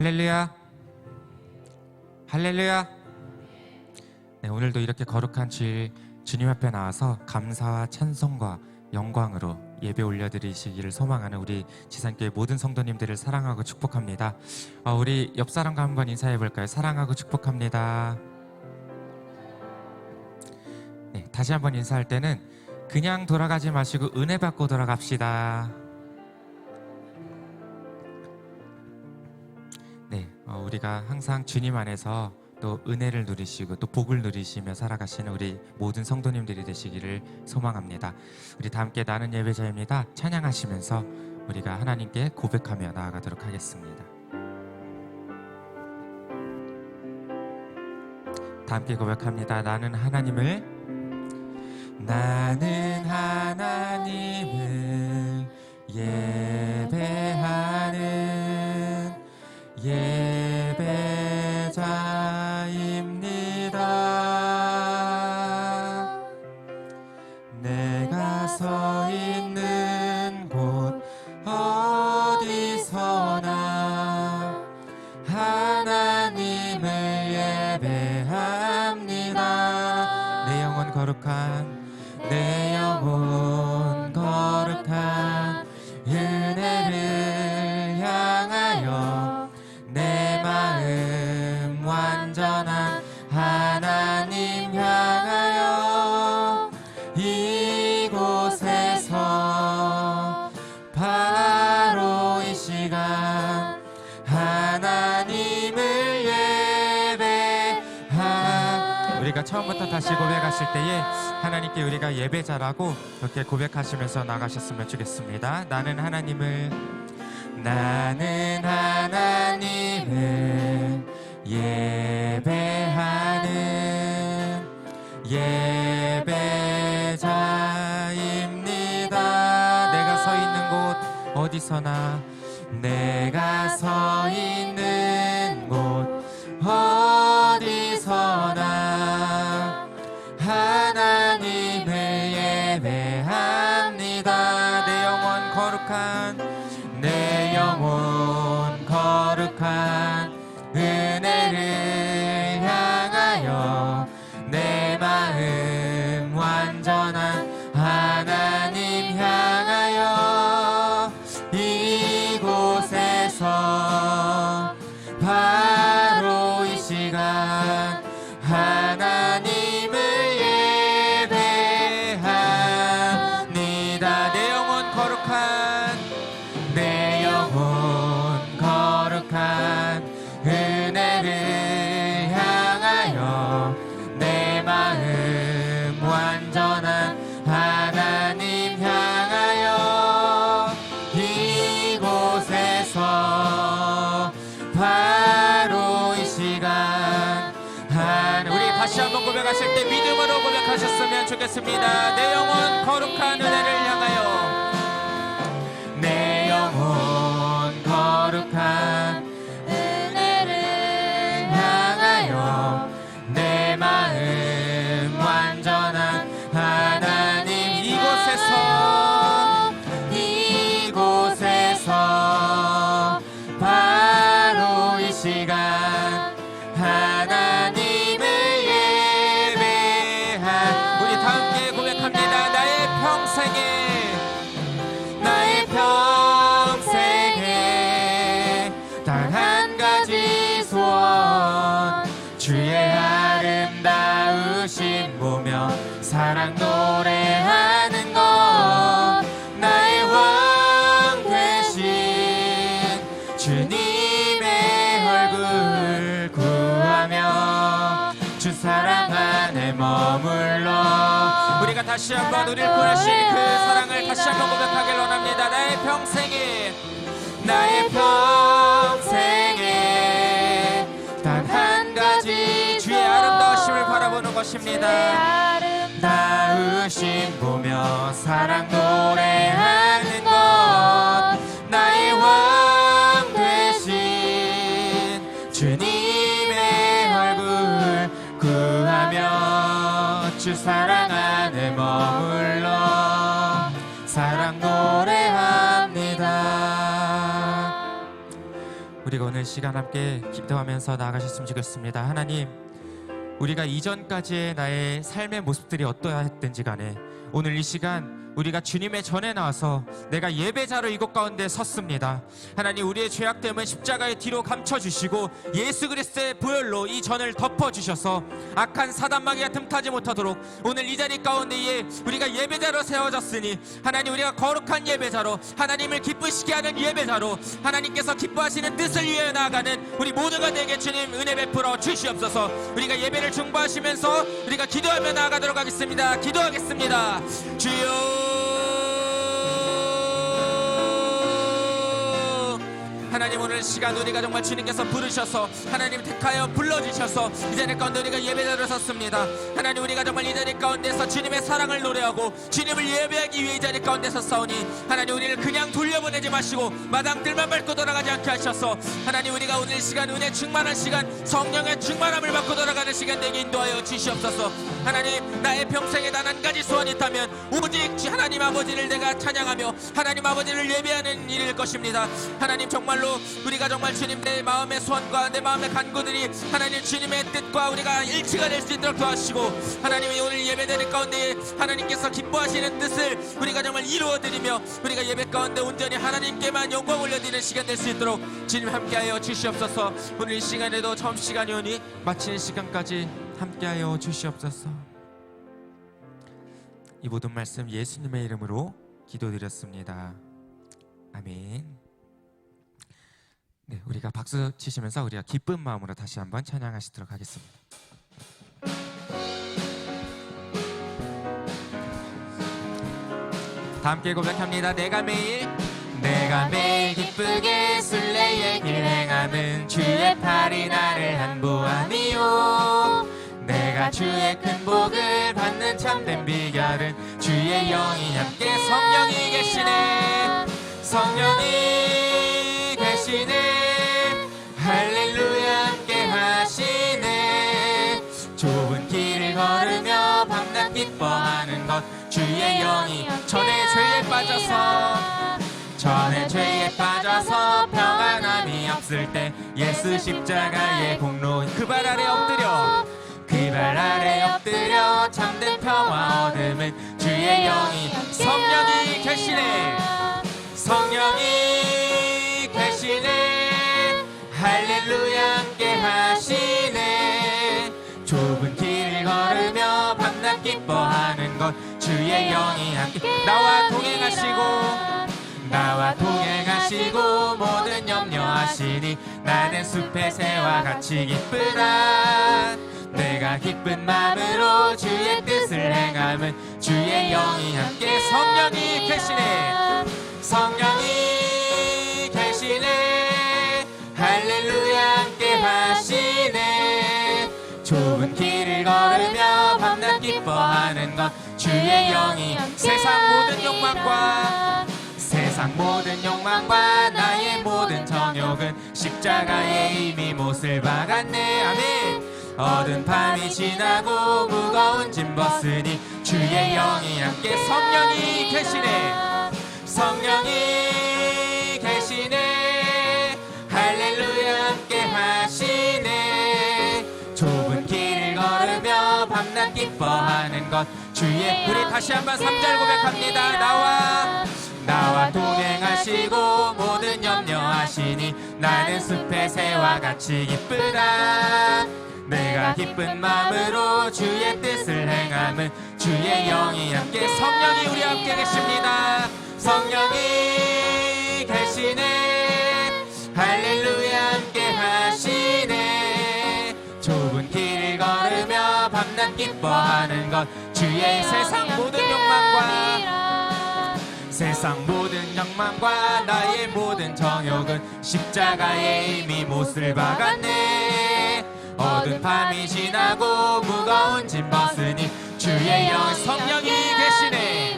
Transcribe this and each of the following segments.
할렐루야, 할렐루야. 네, 오늘도 이렇게 거룩한 주일 주님 앞에 나와서 감사와 찬송과 영광으로 예배 올려드리시기를 소망하는 우리 지산교회 모든 성도님들을 사랑하고 축복합니다. 우리 옆 사람과 한번 인사해 볼까요? 사랑하고 축복합니다. 네, 다시 한번 인사할 때는 그냥 돌아가지 마시고 은혜 받고 돌아갑시다. 네, 우리가 항상 주님 안에서 또 은혜를 누리시고 또 복을 누리시며 살아가시는 우리 모든 성도님들이 되시기를 소망합니다. 우리 다 함께 나는 예배자입니다. 찬양하시면서 우리가 하나님께 고백하며 나아가도록 하겠습니다. 다 함께 고백합니다. 나는 하나님을 예배하는 예배자입니다. 내가 서 있는 곳 어디서나 하나님을 예배합니다. 내 영혼 거룩한 은혜를 향하여 내 마음 완전한 하나님 향하여 이곳에서 바로 이 시간 하나님을 우리가 처음부터 다시 고백하실 때에 하나님께 우리가 예배자라고 이렇게 고백하시면서 나가셨으면 좋겠습니다. 나는 하나님을 예배하는 예배자입니다. 내가 서 있는 곳 어디서나 내가 서 있는 곳 어디서나 하나님을 예배합니다. 내 영혼 거룩한 은혜를 향하여 내 마음 완전한 하나님 향하여 이곳에서 바로 이 시간 하나님을 예배합니다. 내 영혼 거룩한 은혜를 향하여 내 마음 완전한 하나님 향하여 이곳에서 바로 이 시간 우리 다시 한번 고백하실 때 믿음으로 고백하셨으면 좋겠습니다. 내 영혼 거룩한 은혜를 향하여 내 영혼 거룩한 은혜를 향하여 내 마음 완전한 하나님 이곳에서 바로 이 시간 하나님을 예배한 우리 다 함께 고백합니다. 나의 평생에 단 한 가지 소원 주의 아름다우신 보며 사랑 노래하는 것 나의 왕 되신 주님의 얼굴 구하며 주 사랑 안에 머물러 우리가 다시 한번 우리를 구하신 그 사랑을 다시 한번 고백하길 원합니다. 나의 평생에 단 한 가지 주의 아름다우심을 바라보는 것입니다. 아름다우심 보며 사랑 노래하는 것 나의 왕 되신 주님의 얼굴 구하며 주 사랑 안에 머물러 사랑 노래합니다. 우리가 오늘 오늘 시간 함께 기도하면서 나아가셨으면 좋겠습니다. 하나님, 우리가 이전까지의 나의 삶의 모습들이 어떠했든지 간에 오늘 이 시간 우리가 주님의 전에 나와서 내가 예배자로 이곳 가운데 섰습니다. 하나님, 우리의 죄악됨은 십자가의 뒤로 감춰주시고 예수 그리스도의 보혈로 이 전을 덮어주셔서 악한 사단마귀가 틈타지 못하도록 오늘 이 자리 가운데에 우리가 예배자로 세워졌으니 하나님, 우리가 거룩한 예배자로 하나님을 기쁘시게 하는 예배자로 하나님께서 기뻐하시는 뜻을 위해 나아가는 우리 모두가 되게 주님 은혜 베풀어 주시옵소서. 우리가 예배를 중보하시면서 우리가 기도하며 나아가도록 하겠습니다. 기도하겠습니다. 주여, 하나님, 오늘 시간 우리가 정말 주님께서 부르셔서 하나님 택하여 불러주셔서 이 자리 가운데 우리가 예배자로 섰습니다. 하나님, 우리가 정말 이 자리 가운데서 주님의 사랑을 노래하고 주님을 예배하기 위해 이 자리 가운데서 싸우니 하나님, 우리를 그냥 돌려보내지 마시고 마당들만 밟고 돌아가지 않게 하셔서 하나님, 우리가 오늘 시간 은혜 충만한 시간, 성령의 충만함을 받고 돌아가는 시간 되게 인도하여 주시옵소서. 하나님, 나의 평생에 단 한 가지 소원이 있다면 오직 하나님 아버지를 내가 찬양하며 하나님 아버지를 예배하는 일일 것입니다. 하나님, 정말로 우리가 정말 주님, 내 마음의 소원과 내 마음의 간구들이 하나님 주님의 뜻과 우리가 일치가 될 수 있도록 도와주시고 하나님이 오늘 예배드릴 가운데 하나님께서 기뻐하시는 뜻을 우리가 정말 이루어드리며 우리가 예배 가운데 온전히 하나님께만 영광 올려드리는 시간 될 수 있도록 주님 함께하여 주시옵소서. 오늘 이 시간에도 처음 시간이 오니 마치는 시간까지 함께하여 주시옵소서. 이 모든 말씀 예수님의 이름으로 기도드렸습니다. 아멘. 네, 우리가 박수 치시면서 우리가 기쁜 마음으로 다시 한번 찬양하시도록 하겠습니다. 다 함께 고백합니다. 내가 매일 기쁘게 순례의 길 행함은 주의 팔이 나를 안보하니요. 내가 주의 큰 복을 받는 참된 비결은 주의 영이 함께 성령이 계시네. 성령이 계시네. 할렐루야 함께 하시네. 좁은 길을 걸으며 밤낮 기뻐하는 것 주의 영이 전에 죄에 빠져서 평안함이 없을 때 예수 십자가의 공로 그 발 아래 엎드려 참된 평화 얻음은 주의 영이 성령이 계시네. 성령이 계시네. 할렐루야 함께 하시네. 좁은 길을 걸으며 밤낮 기뻐하는 것 주의 영이 함께 나와 동행하시고 모든 염려하시니 나는 숲의 새와 같이 기쁘다. 내가 기쁜 마음으로 주의 뜻을 행함은 주의 영이 함께 성령이 계시네. 성령이 계시네. 할렐루야 함께 하시네. 좁은 길을 걸으며 밤낮 기뻐하는 것 주의 영이 세상 모든 욕망과 나의 모든 정욕은 십자가에 이미 못을 박았네. 아멘. 어두운 밤이 지나고 무거운 짐 벗으니 주의 영이 함께 성령이 계시네. 성령이 계시네. 할렐루야 함께 하시네. 좁은 길을 걸으며 밤낮 기뻐하는 것 주의 우리 다시 한번 3절 고백합니다. 나와 동행하시고 모든 염려하시니 나는 숲의 새와 같이 기쁘다. 내가 기쁜 마음으로 주의 뜻을 행함은 주의 영이 함께 성령이 우리 함께 계십니다. 성령이 계시네. 할렐루야 함께 하시네. 좁은 길을 걸으며 밤낮 기뻐하는 것 주의 세상 모든 욕망과 나의 모든 정욕은 십자가에 이미 못을 박았네. 어두운 밤이 지나고 무거운 짐 벗으니 주의 영 성령이 계시네.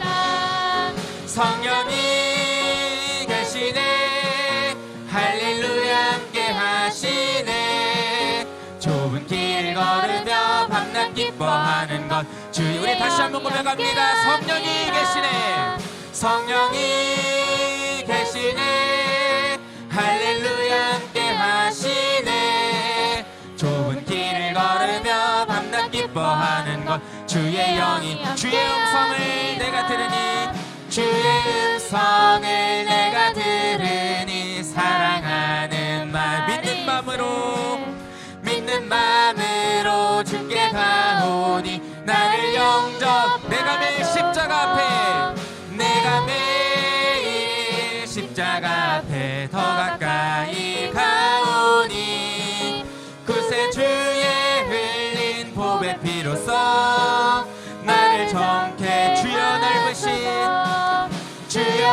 성령이 계시네. 할렐루야 함께 하시네. 좁은 길 걸으며 밤낮 기뻐하는 것 주의 우리 다시 한번 고백합니다. 성령이 계시네. 성령이 계시네. 할렐루야 함께 하시네. 것 주의 영이 주의 음성을 내가 들으니 주의 음성을 내가 들으니 사랑하는 말 믿는 마음으로 주께 가오니 나를 영접 내가 매일 십자가 앞에 더 가까이 가오니 구세 주의 흘린 보배 피로써 나를 정케 주여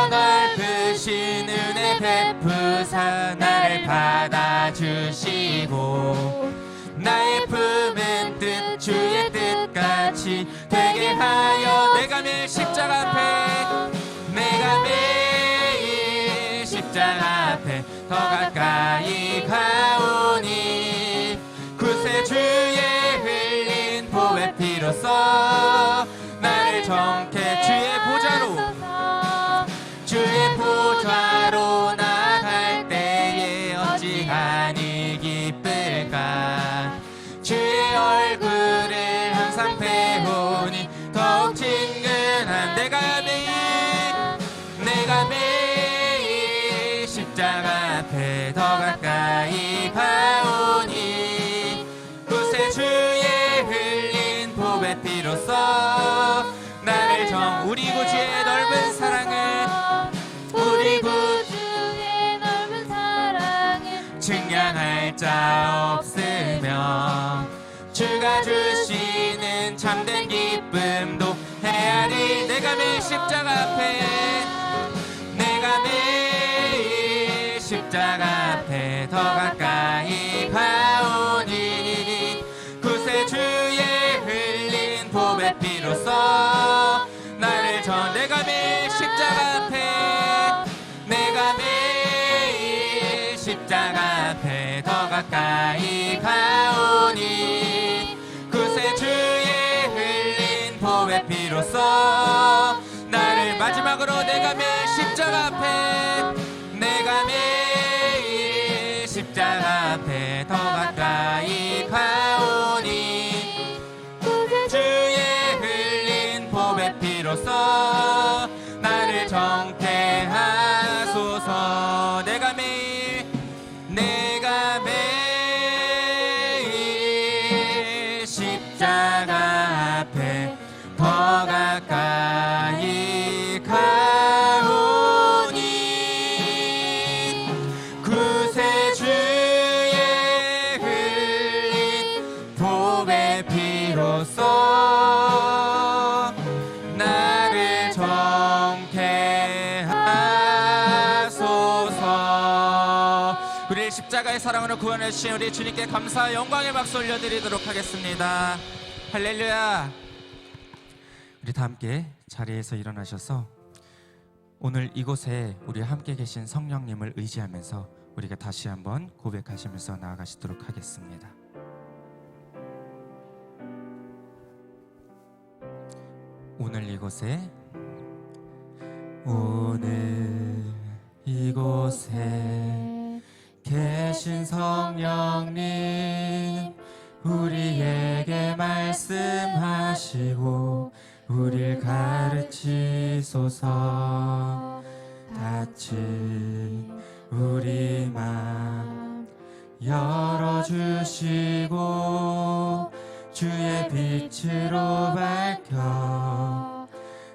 넓으신 은혜 베푸사 나를 받아주시고 나의 품은 뜻 주의 뜻같이 되게 하여 내가 매일 십자가 앞에 더 가까이 가오니 구세 주의 흘린 보배 피로써 나를 정케 주의 보좌로 나갈 때에 어찌하니 기쁠까 주의 얼굴을 항상 배우니 더욱 친근한 내가 매일 십자가 앞에 더 가까이 가오니 구세 주의 흘린 보배 피로써 나를 우리 구주의 넓은 사랑을 증량할 자 없으며 주가 주시는 참된 기쁨도 헤아리 내가 매일 십자가 앞에 더 가까이 가오니 구세 주의 흘린 보배 피로써 나를 내가 매일 십자가 앞에 더 가까이 가오니 구세 주의 흘린 보배 피로써 나를 마지막으로 내가 매일 십자가 앞에 더 가까이 가오니 주의 흘린 보배 피로써 나를 정케 하소서 내가 매일 십자가 앞에 더 가까이 가오니 구세 주의 흘린 보배 피로써 나를 정케 하소서. 우리를 십자가의 사랑으로 구원해 주신 우리 주님께 감사와 영광의 박수 올려드리도록 하겠습니다. 할렐루야. 우리 다 함께 자리에서 일어나셔서 오늘 이곳에 우리 함께 계신 성령님을 의지하면서 우리가 다시 한번 고백하시면서 나아가시도록 하겠습니다. 오늘 이곳에 계신 성령님 우리에게 말씀하시고 우릴 가르치소서. 닫힌 우리 맘 열어주시고 주의 빛으로 밝혀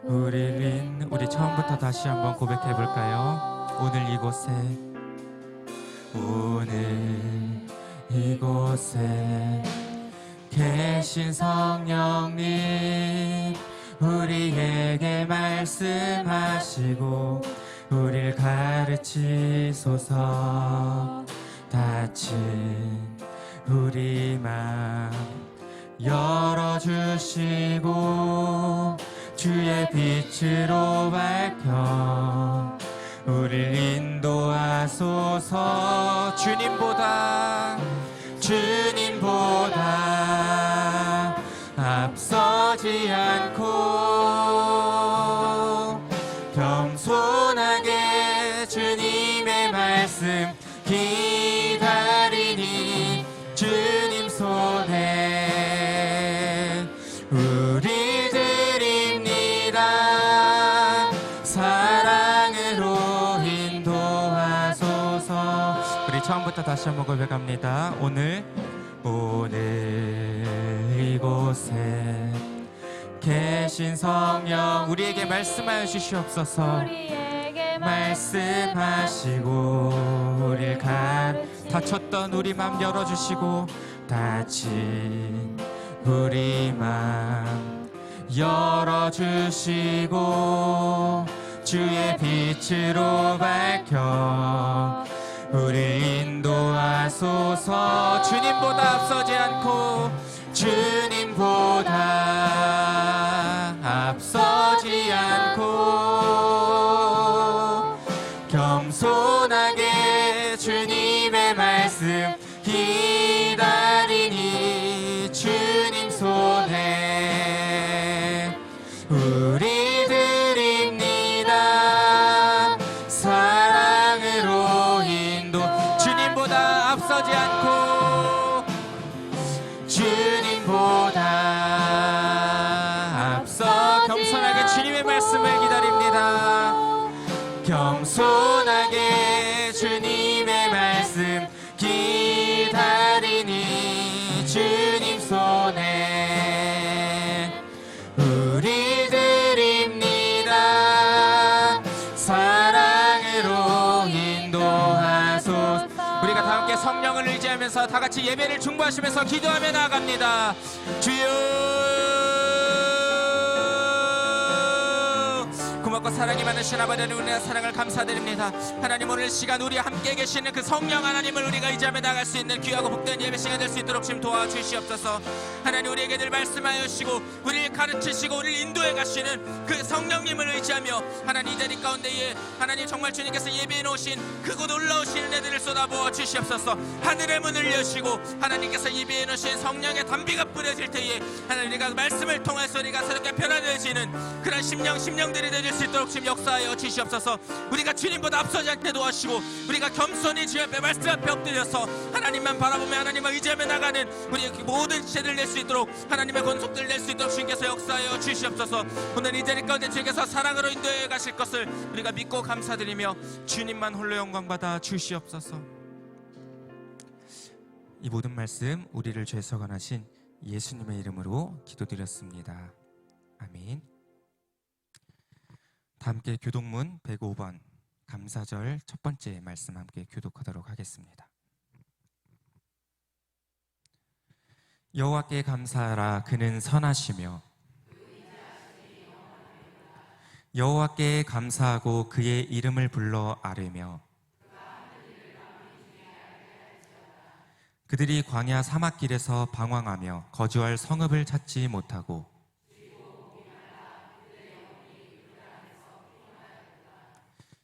우리 처음부터 다시 한번 고백해 볼까요? 오늘 이곳에 계신 성령님 우리에게 말씀하시고 우릴 가르치소서. 닫힌 우리 맘 열어주시고 주의 빛으로 밝혀 우릴 인도하소서. 주님보다 앞서지 않고 겸손하게 주님의 말씀 기다리니 주님 손에 다시 한번 고백합니다. 오늘 이곳에 계신 성령 우리에게 말씀하여 주시옵소서. 말씀하시고 우리를 닫혔던 우리 맘 열어주시고 닫힌 우리 맘 열어주시고 주의 빛으로 밝혀 우리를 인도하소서. 주님보다 앞서지 않고 주님보다 앞서지 않고 겸손하게 주님의 말씀 기다리니 주님 손에 우리 드립니다. 사랑으로 인도 주님보다 앞서지 않고 주님보다 앞서 겸손하게 주님의 말씀을 기다립니다. 겸손하게 주님의 말씀 기다리니 주님 손에 우리 드립니다. 사랑으로 인도하소서. 우리가 다 함께 성령을 의지하면서 다 같이 예배를 중보하시면서 기도하며 나아갑니다. 주여 고맙고 사랑이 많으신 아버지 하나님, 우리의 사랑을 감사드립니다. 하나님, 오늘 시간 우리 함께 계시는 그 성령 하나님을 우리가 의지하며 나갈 수 있는 귀하고 복된 예배 시간 될 수 있도록 지금 도와주시옵소서. 하나님, 우리에게 늘 말씀하여 주시고 우리를 가르치시고 우리를 인도해 가시는 그 성령님을 의지하며 하나님 이 자리 가운데에 하나님 정말 주님께서 예배해 놓으신 그곳 올라오신 은혜들을 쏟아부어 주시옵소서. 하늘의 문을 여시고 하나님께서 예배해 놓으신 성령의 담비가 뿌려질 때에 하나님 우리가 말씀을 통해서 우리가 새롭게 변화되어지는 그런 심령들이 되실 수 있도록 지금 역사하여 주시옵소서. 우리가 주님보다 앞서지 않게 도와주시고 우리가 겸손히 주님 앞에 말씀 앞에 엎드려서 하나님만 바라보며 하나님을 의지하며 나가는 우리의 모든 지혜를 낼 수 있도록 하나님의 권속들을 낼 수 있도록 주님께서 역사하여 주시옵소서. 오늘 이 자리 가운데 주님께서 사랑으로 인도해 가실 것을 우리가 믿고 감사드리며 주님만 홀로 영광 받아 주시옵소서. 이 모든 말씀 우리를 죄에서 건하신 예수님의 이름으로 기도드렸습니다. 아멘. 다 함께 교독문 105번 감사절 첫 번째 말씀 함께 교독하도록 하겠습니다. 여호와께 감사하라. 그는 선하시며 여호와께 감사하고 그의 이름을 불러 아뢰며 그들이 광야 사막길에서 방황하며 거주할 성읍을 찾지 못하고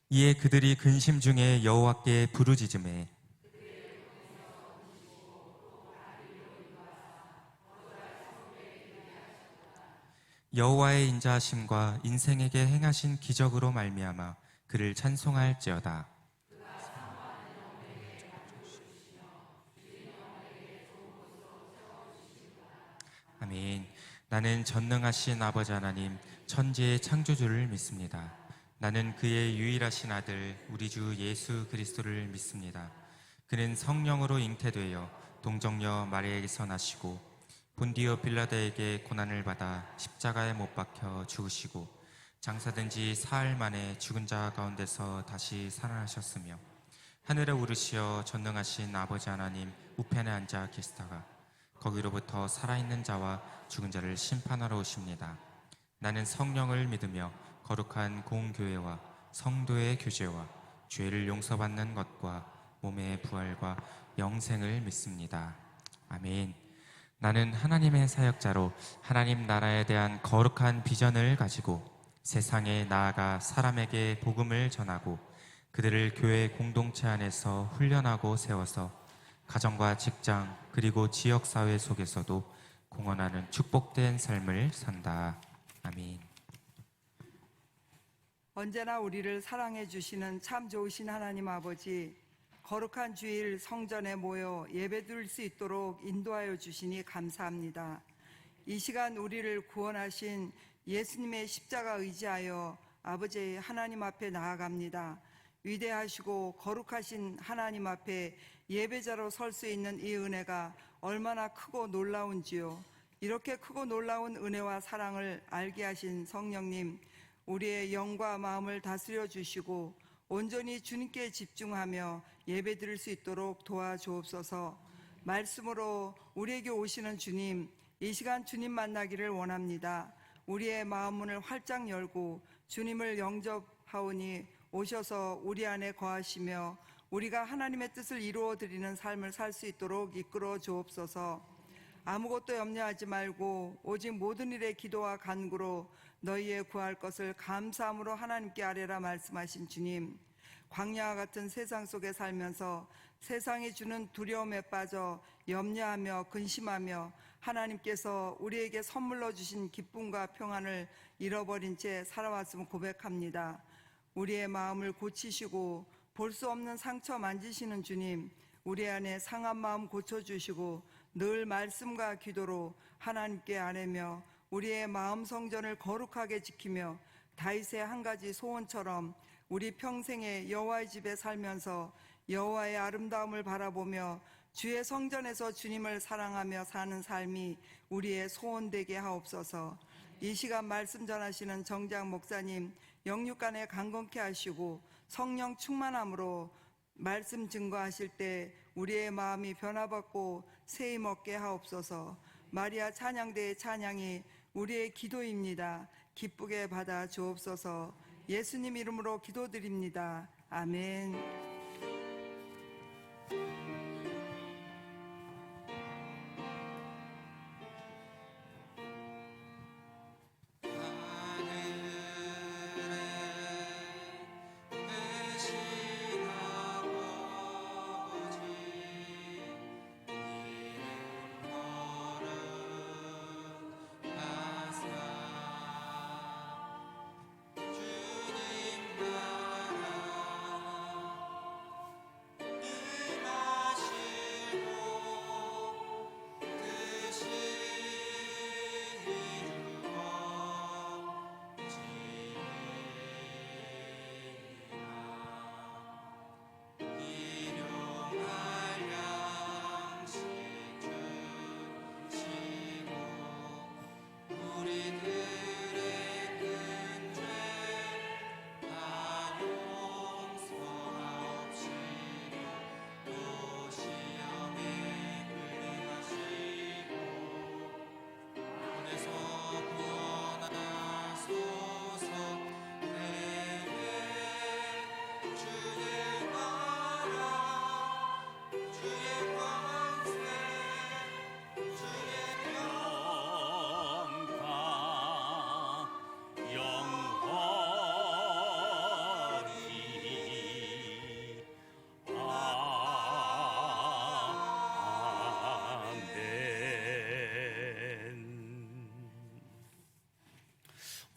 이에 그들이 근심 중에 여호와께 부르짖음에 여호와의 인자하심과 인생에게 행하신 기적으로 말미암아 그를 찬송할지어다. 아멘. 나는 전능하신 아버지 하나님 천지의 창조주를 믿습니다. 나는 그의 유일하신 아들 우리 주 예수 그리스도를 믿습니다. 그는 성령으로 잉태되어 동정녀 마리아에게서 나시고 본디오 빌라도에게 고난을 받아 십자가에 못 박혀 죽으시고 장사된 지 사흘 만에 죽은 자 가운데서 다시 살아나셨으며 하늘에 오르시어 전능하신 아버지 하나님 우편에 앉아 계시다가 거기로부터 살아있는 자와 죽은 자를 심판하러 오십니다. 나는 성령을 믿으며 거룩한 공교회와 성도의 교제와 죄를 용서받는 것과 몸의 부활과 영생을 믿습니다. 아멘. 나는 하나님의 사역자로 하나님 나라에 대한 거룩한 비전을 가지고 세상에 나아가 사람에게 복음을 전하고 그들을 교회 공동체 안에서 훈련하고 세워서 가정과 직장 그리고 지역사회 속에서도 공헌하는 축복된 삶을 산다. 아멘. 언제나 우리를 사랑해 주시는 참 좋으신 하나님 아버지, 거룩한 주일 성전에 모여 예배드릴 수 있도록 인도하여 주시니 감사합니다. 이 시간 우리를 구원하신 예수님의 십자가 의지하여 아버지 하나님 앞에 나아갑니다. 위대하시고 거룩하신 하나님 앞에 예배자로 설 수 있는 이 은혜가 얼마나 크고 놀라운지요. 이렇게 크고 놀라운 은혜와 사랑을 알게 하신 성령님, 우리의 영과 마음을 다스려 주시고 온전히 주님께 집중하며 예배드릴 수 있도록 도와주옵소서. 말씀으로 우리에게 오시는 주님, 이 시간 주님 만나기를 원합니다. 우리의 마음문을 활짝 열고 주님을 영접하오니 오셔서 우리 안에 거하시며 우리가 하나님의 뜻을 이루어 드리는 삶을 살 수 있도록 이끌어 주옵소서. 아무것도 염려하지 말고 오직 모든 일에 기도와 간구로 너희의 구할 것을 감사함으로 하나님께 아뢰라 말씀하신 주님, 광야와 같은 세상 속에 살면서 세상이 주는 두려움에 빠져 염려하며 근심하며 하나님께서 우리에게 선물로 주신 기쁨과 평안을 잃어버린 채 살아왔음을 고백합니다. 우리의 마음을 고치시고 볼 수 없는 상처 만지시는 주님, 우리 안에 상한 마음 고쳐주시고 늘 말씀과 기도로 하나님께 아뢰며 우리의 마음 성전을 거룩하게 지키며 다윗의 한 가지 소원처럼 우리 평생에 여호와의 집에 살면서 여호와의 아름다움을 바라보며 주의 성전에서 주님을 사랑하며 사는 삶이 우리의 소원되게 하옵소서. 이 시간 말씀 전하시는 정장 목사님 영육간에 강건케 하시고 성령 충만함으로 말씀 증거하실 때 우리의 마음이 변화받고 새힘 얻게 하옵소서. 마리아 찬양대의 찬양이 우리의 기도입니다. 기쁘게 받아 주옵소서. 예수님 이름으로 기도드립니다. 아멘.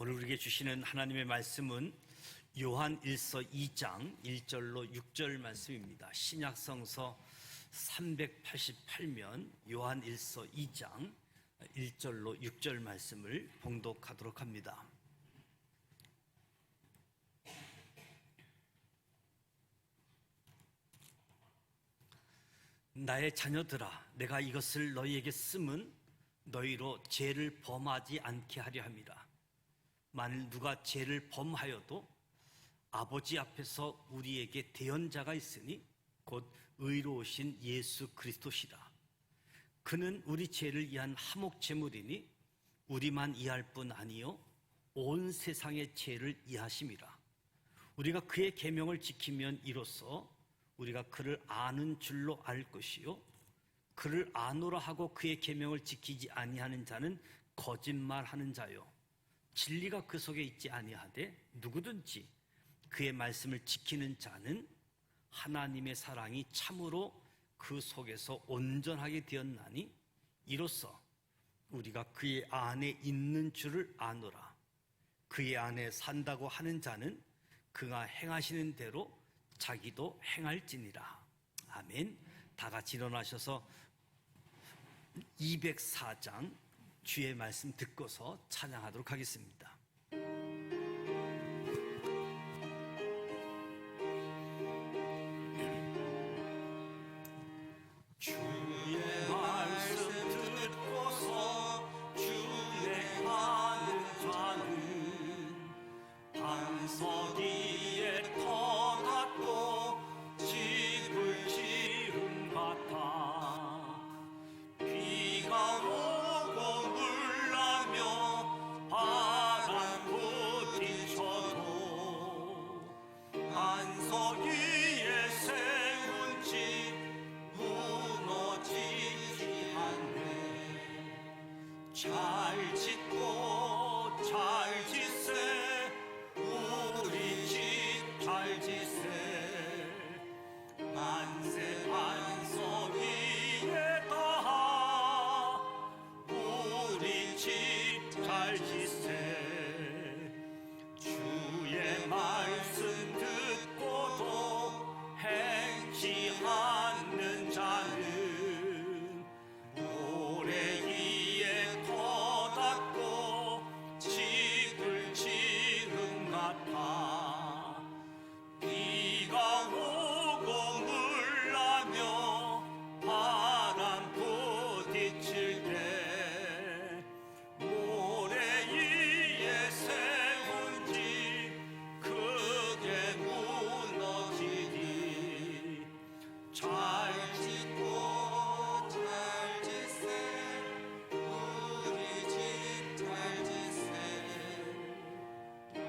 오늘 우리에게 주시는 하나님의 말씀은 요한 1서 2장 1절로 6절 말씀입니다. 신약성서 388면 요한 1서 2장 1절로 6절 말씀을 봉독하도록 합니다. 나의 자녀들아, 내가 이것을 너희에게 쓰면 너희로 죄를 범하지 않게 하려 함이라. 만일 누가 죄를 범하여도 아버지 앞에서 우리에게 대언자가 있으니 곧 의로우신 예수 그리스도시라. 그는 우리 죄를 이한 화목 제물이니 우리만 이할 뿐 아니요 온 세상의 죄를 이하심이라. 우리가 그의 계명을 지키면 이로써 우리가 그를 아는 줄로 알 것이요 그를 아노라 하고 그의 계명을 지키지 아니하는 자는 거짓말하는 자요 진리가 그 속에 있지 아니하되 누구든지 그의 말씀을 지키는 자는 하나님의 사랑이 참으로 그 속에서 온전하게 되었나니 이로써 우리가 그의 안에 있는 줄을 아노라. 그의 안에 산다고 하는 자는 그가 행하시는 대로 자기도 행할지니라. 아멘. 다 같이 일어나셔서 204장 주의 말씀 듣고서 찬양하도록 하겠습니다. 잘 짓고 잘 짓세 우리 집 잘 짓세 만세 반석 위에 다 우리 집 잘 짓세 주의 말씀 듣고도 행치 않는 자는 모래위에 터닫고 집을 지은 같아 비가 오고 물나며 바람 부딪힐 때 모래 위에 세운 집 크게 무너지리 잘 짓고 잘 짓세 우리 집 잘 짓세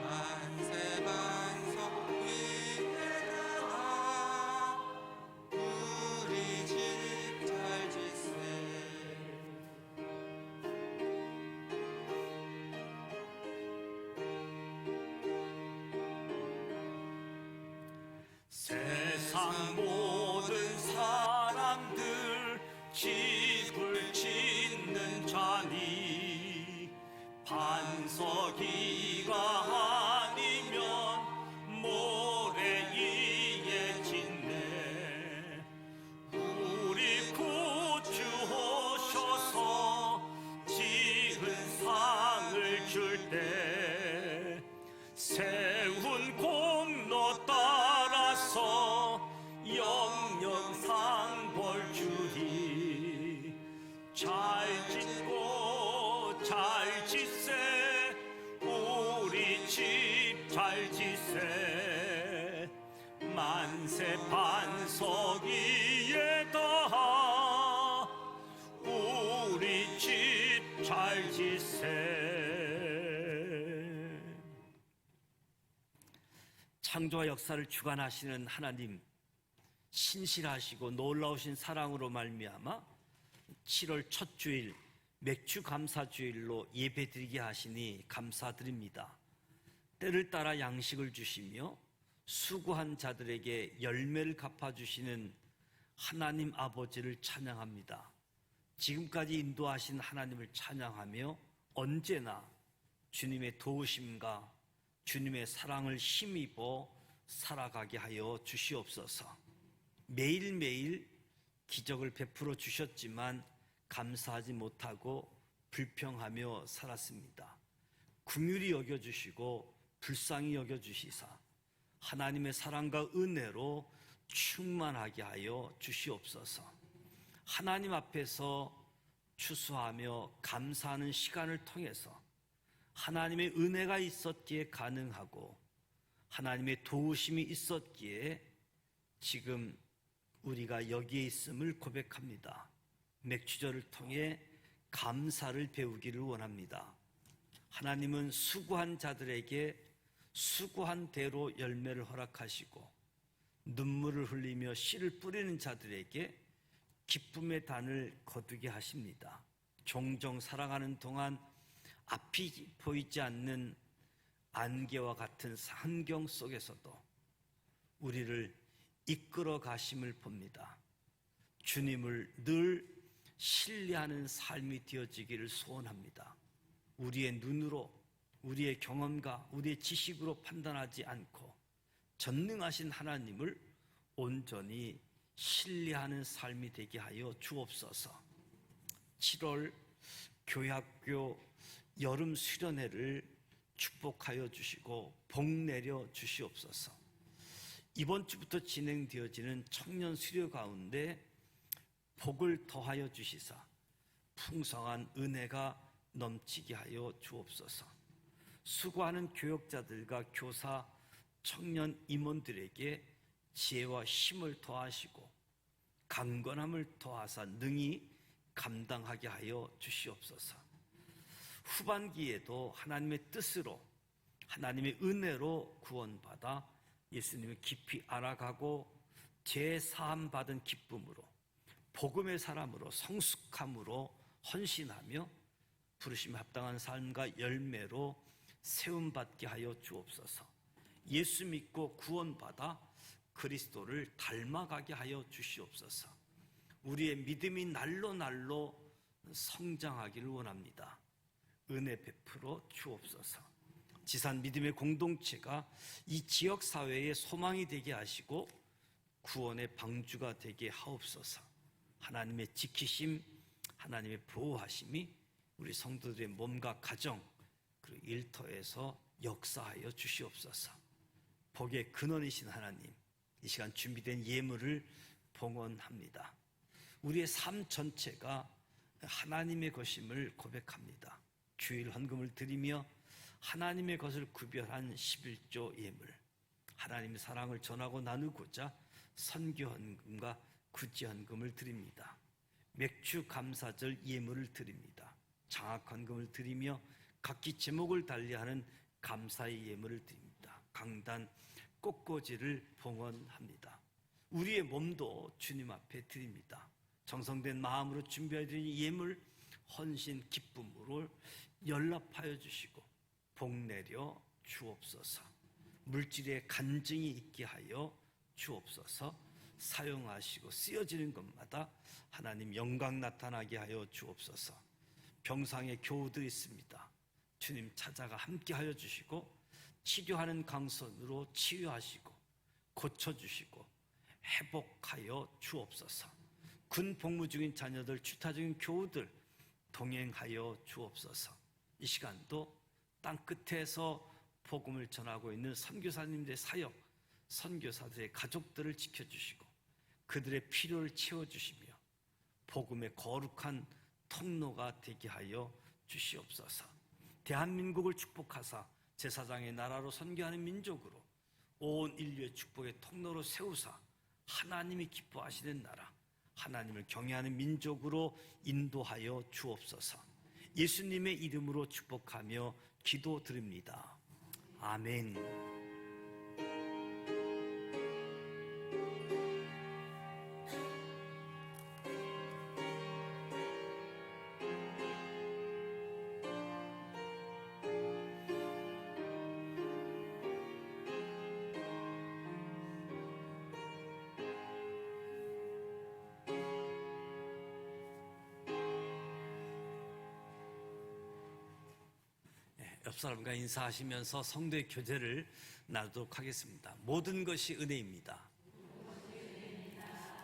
만세 반석 위에다가 우리 집 잘 짓세 세상 모든 사람들 집을 짓는 자니 반석이가 아니면 모래 위에 짓네 우리 구주 오셔서 지은 상을 줄 때 세운 공로 따라서 영영상 벌 주리 잘 짓고 잘 짓세 우리 집 잘 짓세 만세 반석 위에다 우리 집 잘 짓세 창조와 역사를 주관하시는 하나님 신실하시고 놀라우신 사랑으로 말미암아 7월 첫 주일 맥주 감사 주일로 예배드리게 하시니 감사드립니다. 때를 따라 양식을 주시며 수고한 자들에게 열매를 갚아주시는 하나님 아버지를 찬양합니다. 지금까지 인도하신 하나님을 찬양하며 언제나 주님의 도우심과 주님의 사랑을 힘입어 살아가게 하여 주시옵소서. 매일매일 기적을 베풀어 주셨지만 감사하지 못하고 불평하며 살았습니다. 긍휼히 여겨주시고 불쌍히 여겨주시사 하나님의 사랑과 은혜로 충만하게 하여 주시옵소서. 하나님 앞에서 추수하며 감사하는 시간을 통해서 하나님의 은혜가 있었기에 가능하고 하나님의 도우심이 있었기에 지금 우리가 여기에 있음을 고백합니다. 맥주절을 통해 감사를 배우기를 원합니다. 하나님은 수고한 자들에게 수고한 대로 열매를 허락하시고 눈물을 흘리며 씨를 뿌리는 자들에게 기쁨의 단을 거두게 하십니다. 종종 살아가는 동안 앞이 보이지 않는 안개와 같은 환경 속에서도 우리를 이끌어 가심을 봅니다. 주님을 늘 신뢰하는 삶이 되어지기를 소원합니다. 우리의 눈으로, 우리의 경험과 우리의 지식으로 판단하지 않고 전능하신 하나님을 온전히 신뢰하는 삶이 되게 하여 주옵소서. 7월 교회학교 여름 수련회를 축복하여 주시고 복 내려 주시옵소서. 이번 주부터 진행되어지는 청년 수료 가운데 복을 더하여 주시사 풍성한 은혜가 넘치게 하여 주옵소서. 수고하는 교역자들과 교사, 청년 임원들에게 지혜와 힘을 더하시고 강건함을 더하사 능히 감당하게 하여 주시옵소서. 후반기에도 하나님의 뜻으로 하나님의 은혜로 구원받아 예수님을 깊이 알아가고 재사함 받은 기쁨으로 복음의 사람으로 성숙함으로 헌신하며 부르심 합당한 삶과 열매로 세움받게 하여 주옵소서. 예수 믿고 구원받아 그리스도를 닮아가게 하여 주시옵소서. 우리의 믿음이 날로 성장하기를 원합니다. 은혜 베풀어 주옵소서. 지산 믿음의 공동체가 이 지역 사회의 소망이 되게 하시고 구원의 방주가 되게 하옵소서. 하나님의 지키심, 하나님의 보호하심이 우리 성도들의 몸과 가정 그리고 일터에서 역사하여 주시옵소서. 복의 근원이신 하나님, 이 시간 준비된 예물을 봉헌합니다. 우리의 삶 전체가 하나님의 것임을 고백합니다. 주일 헌금을 드리며 하나님의 것을 구별한 11조 예물, 하나님의 사랑을 전하고 나누고자 선교 헌금과 구제 헌금을 드립니다. 맥주 감사절 예물을 드립니다. 장학 헌금을 드리며 각기 제목을 달리하는 감사의 예물을 드립니다. 강단 꽃꽂이를 봉헌합니다. 우리의 몸도 주님 앞에 드립니다. 정성된 마음으로 준비해드린 예물 헌신 기쁨으로 연락하여 주시고 복 내려 주옵소서. 물질의 간증이 있게 하여 주옵소서. 사용하시고 쓰여지는 것마다 하나님 영광 나타나게 하여 주옵소서. 병상에 교우들이 있습니다. 주님 찾아가 함께 하여 주시고 치료하는 강선으로 치유하시고 고쳐주시고 회복하여 주옵소서. 군 복무 중인 자녀들, 출타 중인 교우들 동행하여 주옵소서. 이 시간도 땅끝에서 복음을 전하고 있는 선교사님들의 사역, 선교사들의 가족들을 지켜주시고 그들의 필요를 채워주시며 복음의 거룩한 통로가 되게 하여 주시옵소서. 대한민국을 축복하사 제사장의 나라로 선교하는 민족으로 온 인류의 축복의 통로로 세우사 하나님이 기뻐하시는 나라, 하나님을 경외하는 민족으로 인도하여 주옵소서. 예수님의 이름으로 축복하며 기도드립니다. 아멘. 옆 사람과 인사하시면서 성도의 교제를 나누도록 하겠습니다. 모든 것이 은혜입니다.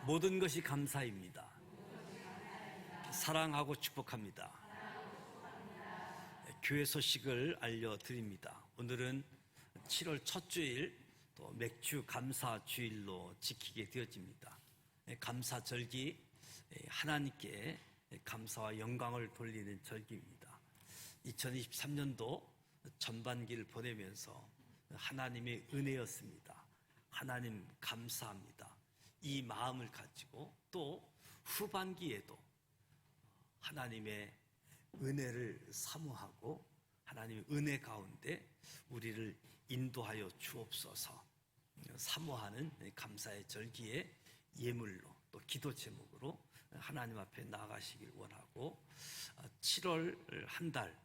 모든 것이 감사입니다. 사랑하고 축복합니다. 교회 소식을 알려드립니다. 오늘은 7월 첫 주일 또 맥주 감사 주일로 지키게 되어집니다. 감사절기, 하나님께 감사와 영광을 돌리는 절기입니다. 2023년도 전반기를 보내면서 하나님의 은혜였습니다. 하나님 감사합니다. 이 마음을 가지고 또 후반기에도 하나님의 은혜를 사모하고 하나님의 은혜 가운데 우리를 인도하여 주옵소서. 사모하는 감사의 절기의 예물로 또 기도 제목으로 하나님 앞에 나아가시길 원하고 7월 한 달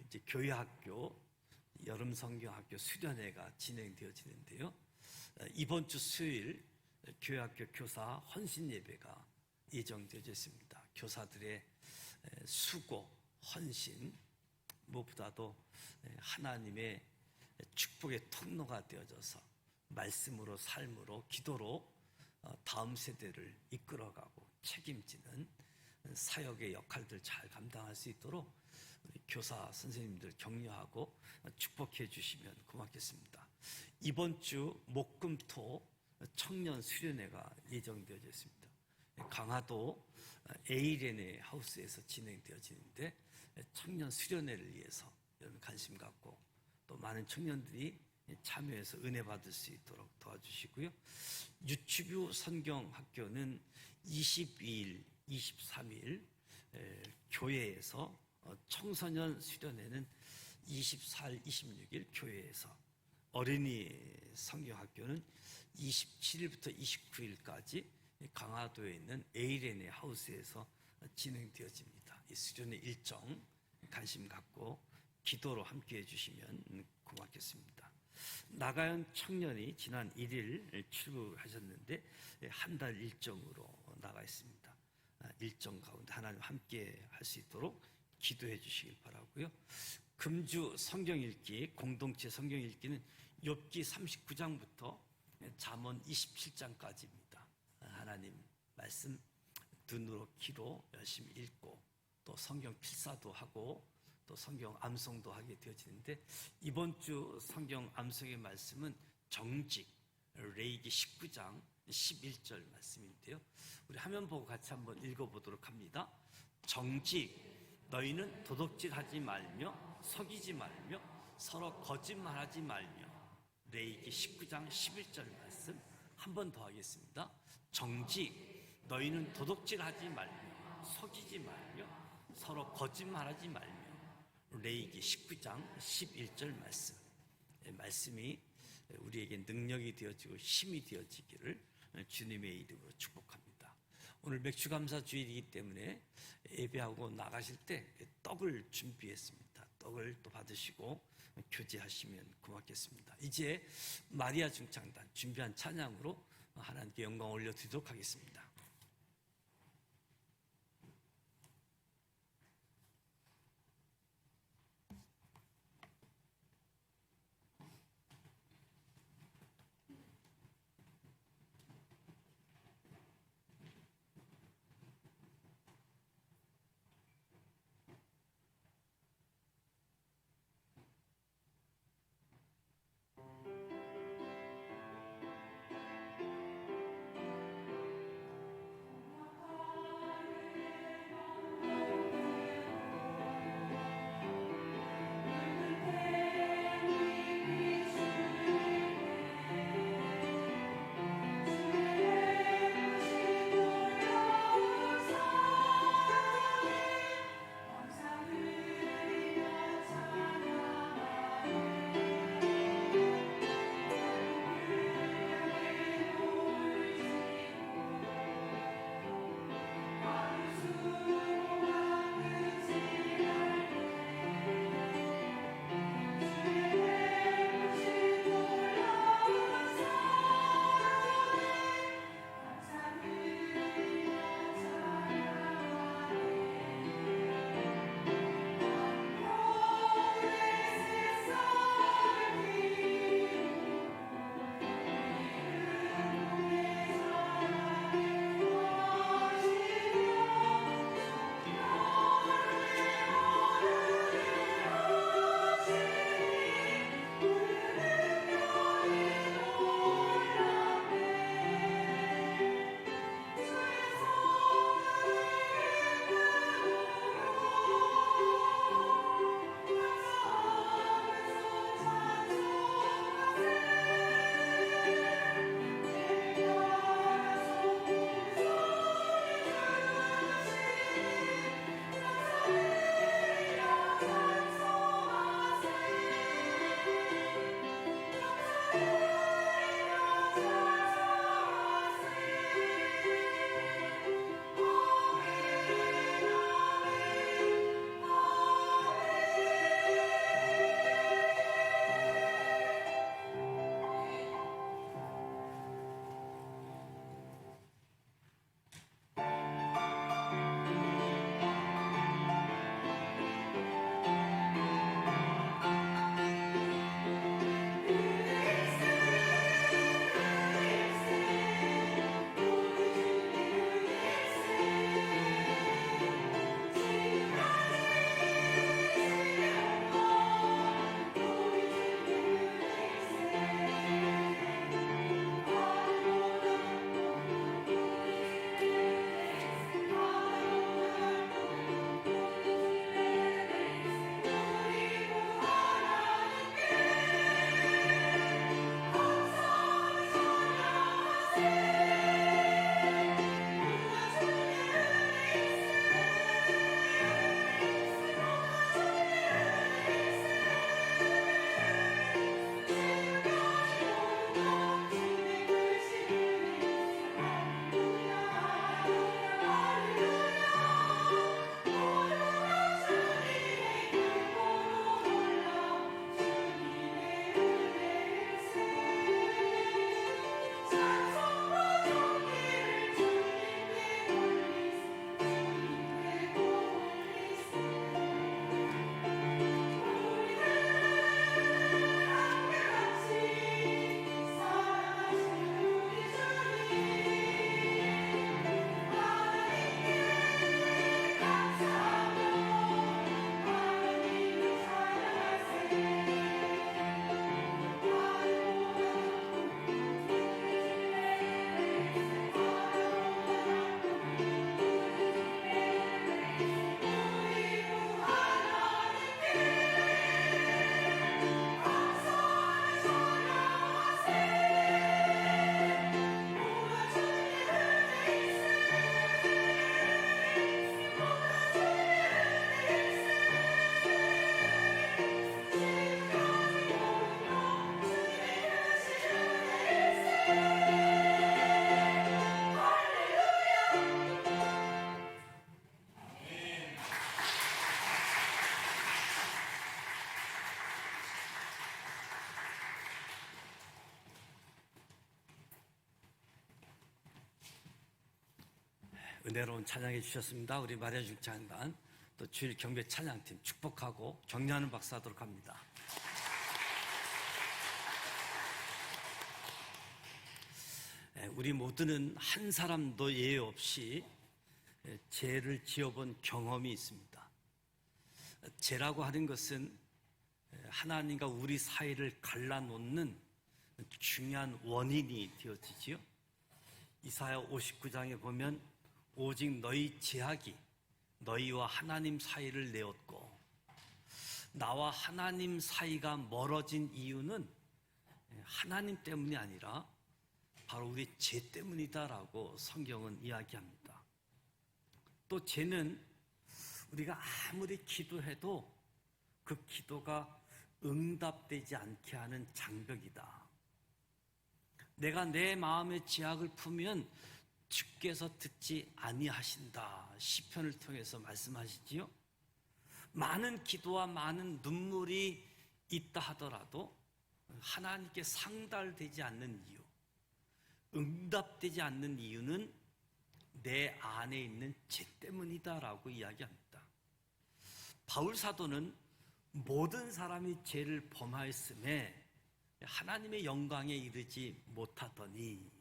이제 교회학교 여름 성경학교 수련회가 진행되어지는데요. 이번 주 수요일 교회학교 교사 헌신 예배가 예정되어져 있습니다. 교사들의 수고, 헌신 무엇보다도 하나님의 축복의 통로가 되어져서 말씀으로 삶으로 기도로 다음 세대를 이끌어가고 책임지는 사역의 역할들 잘 감당할 수 있도록 교사 선생님들 격려하고 축복해 주시면 고맙겠습니다. 이번 주 목금토 청년 수련회가 예정되어져 있습니다. 강화도 에이레네 하우스에서 진행되어지는데 청년 수련회를 위해서 여러분 관심 갖고 또 많은 청년들이 참여해서 은혜 받을 수 있도록 도와주시고요. 유치부 선경학교는 22일, 23일 교회에서 청소년 수련회는 24일, 26일 교회에서 어린이 성경학교는 27일부터 29일까지 강화도에 있는 에이레네 하우스에서 진행되어집니다. 이 수련의 일정 관심 갖고 기도로 함께해 주시면 고맙겠습니다. 나가연 청년이 지난 1일 출국하셨는데 한 달 일정으로 나가 있습니다. 일정 가운데 하나님 함께 할 수 있도록 기도해 주시길 바라고요. 금주 성경 읽기, 공동체 성경 읽기는 욥기 39장부터 잠언 27장까지입니다. 하나님 말씀 눈으로 귀로 열심히 읽고 또 성경 필사도 하고 또 성경 암송도 하게 되어지는데, 이번 주 성경 암송의 말씀은 정직, 레위기 19장 11절 말씀인데요. 우리 화면 보고 같이 한번 읽어보도록 합니다. 정직, 너희는 도둑질하지 말며 속이지 말며 서로 거짓말하지 말며. 레위기 19장 11절 말씀 한 번 더 하겠습니다. 정직, 너희는 도둑질하지 말며 속이지 말며 서로 거짓말하지 말며. 레위기 19장 11절 말씀. 말씀이 우리에게 능력이 되어지고 힘이 되어지기를 주님의 이름으로 축복합니다. 오늘 맥주감사 주일이기 때문에 예배하고 나가실 때 떡을 준비했습니다. 떡을 또 받으시고 교제하시면 고맙겠습니다. 이제 마리아 중창단 준비한 찬양으로 하나님께 영광 올려드리도록 하겠습니다. 은혜로운 찬양해 주셨습니다. 우리 마리아 중창단 또 주일 경배 찬양팀 축복하고 격려하는 박수 하도록 합니다. 우리 모두는 한 사람도 예외 없이 죄를 지어본 경험이 있습니다. 죄라고 하는 것은 하나님과 우리 사이를 갈라놓는 중요한 원인이 되어지지요. 이사야 59장에 보면 오직 너희 죄악이 너희와 하나님 사이를 내었고, 나와 하나님 사이가 멀어진 이유는 하나님 때문이 아니라 바로 우리 죄 때문이다라고 성경은 이야기합니다. 또 죄는 우리가 아무리 기도해도 그 기도가 응답되지 않게 하는 장벽이다. 내가 내 마음의 죄악을 품으면 주께서 듣지 아니하신다. 시편을 통해서 말씀하시지요. 많은 기도와 많은 눈물이 있다 하더라도 하나님께 상달되지 않는 이유, 응답되지 않는 이유는 내 안에 있는 죄 때문이다라고 이야기합니다. 바울 사도는 모든 사람이 죄를 범하였음에 하나님의 영광에 이르지 못하더니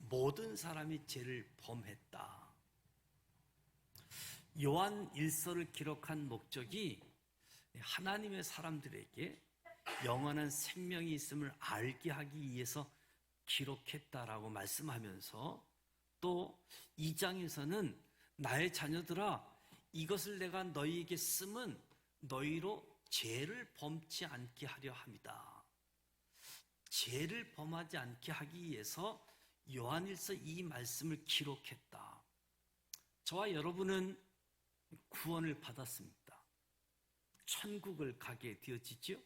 모든 사람이 죄를 범했다. 요한 1서를 기록한 목적이 하나님의 사람들에게 영원한 생명이 있음을 알게 하기 위해서 기록했다라고 말씀하면서, 또 2장에서는 나의 자녀들아 이것을 내가 너희에게 쓰면 너희로 죄를 범치 않게 하려 함이다. 죄를 범하지 않게 하기 위해서 요한일서 이 말씀을 기록했다. 저와 여러분은 구원을 받았습니다. 천국을 가게 되어지죠.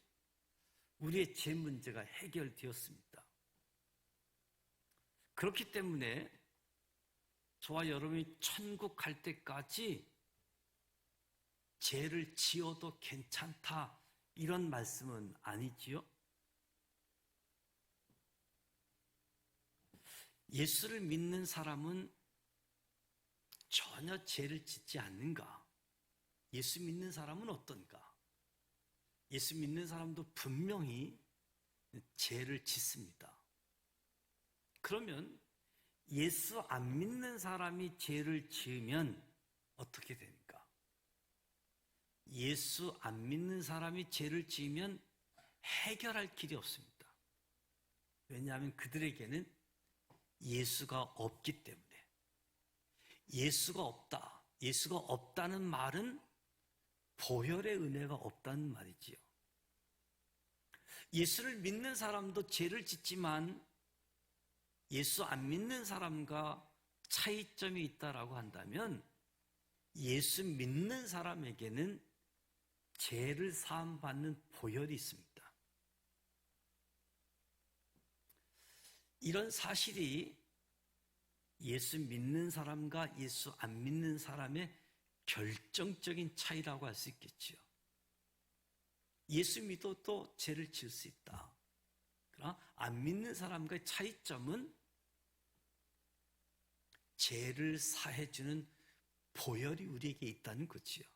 우리의 죄 문제가 해결되었습니다. 그렇기 때문에 저와 여러분이 천국 갈 때까지 죄를 지어도 괜찮다, 이런 말씀은 아니지요. 예수를 믿는 사람은 전혀 죄를 짓지 않는가? 예수 믿는 사람은 어떤가? 예수 믿는 사람도 분명히 죄를 짓습니다. 그러면 예수 안 믿는 사람이 죄를 지으면 어떻게 됩니까? 예수 안 믿는 사람이 죄를 지으면 해결할 길이 없습니다. 왜냐하면 그들에게는 예수가 없기 때문에. 예수가 없다. 예수가 없다는 말은 보혈의 은혜가 없다는 말이지요. 예수를 믿는 사람도 죄를 짓지만 예수 안 믿는 사람과 차이점이 있다라고 한다면 예수 믿는 사람에게는 죄를 사함받는 보혈이 있습니다. 이런 사실이 예수 믿는 사람과 예수 안 믿는 사람의 결정적인 차이라고 할 수 있겠지요. 예수 믿어도 죄를 지을 수 있다. 그러나 안 믿는 사람과의 차이점은 죄를 사해주는 보혈이 우리에게 있다는 거지요.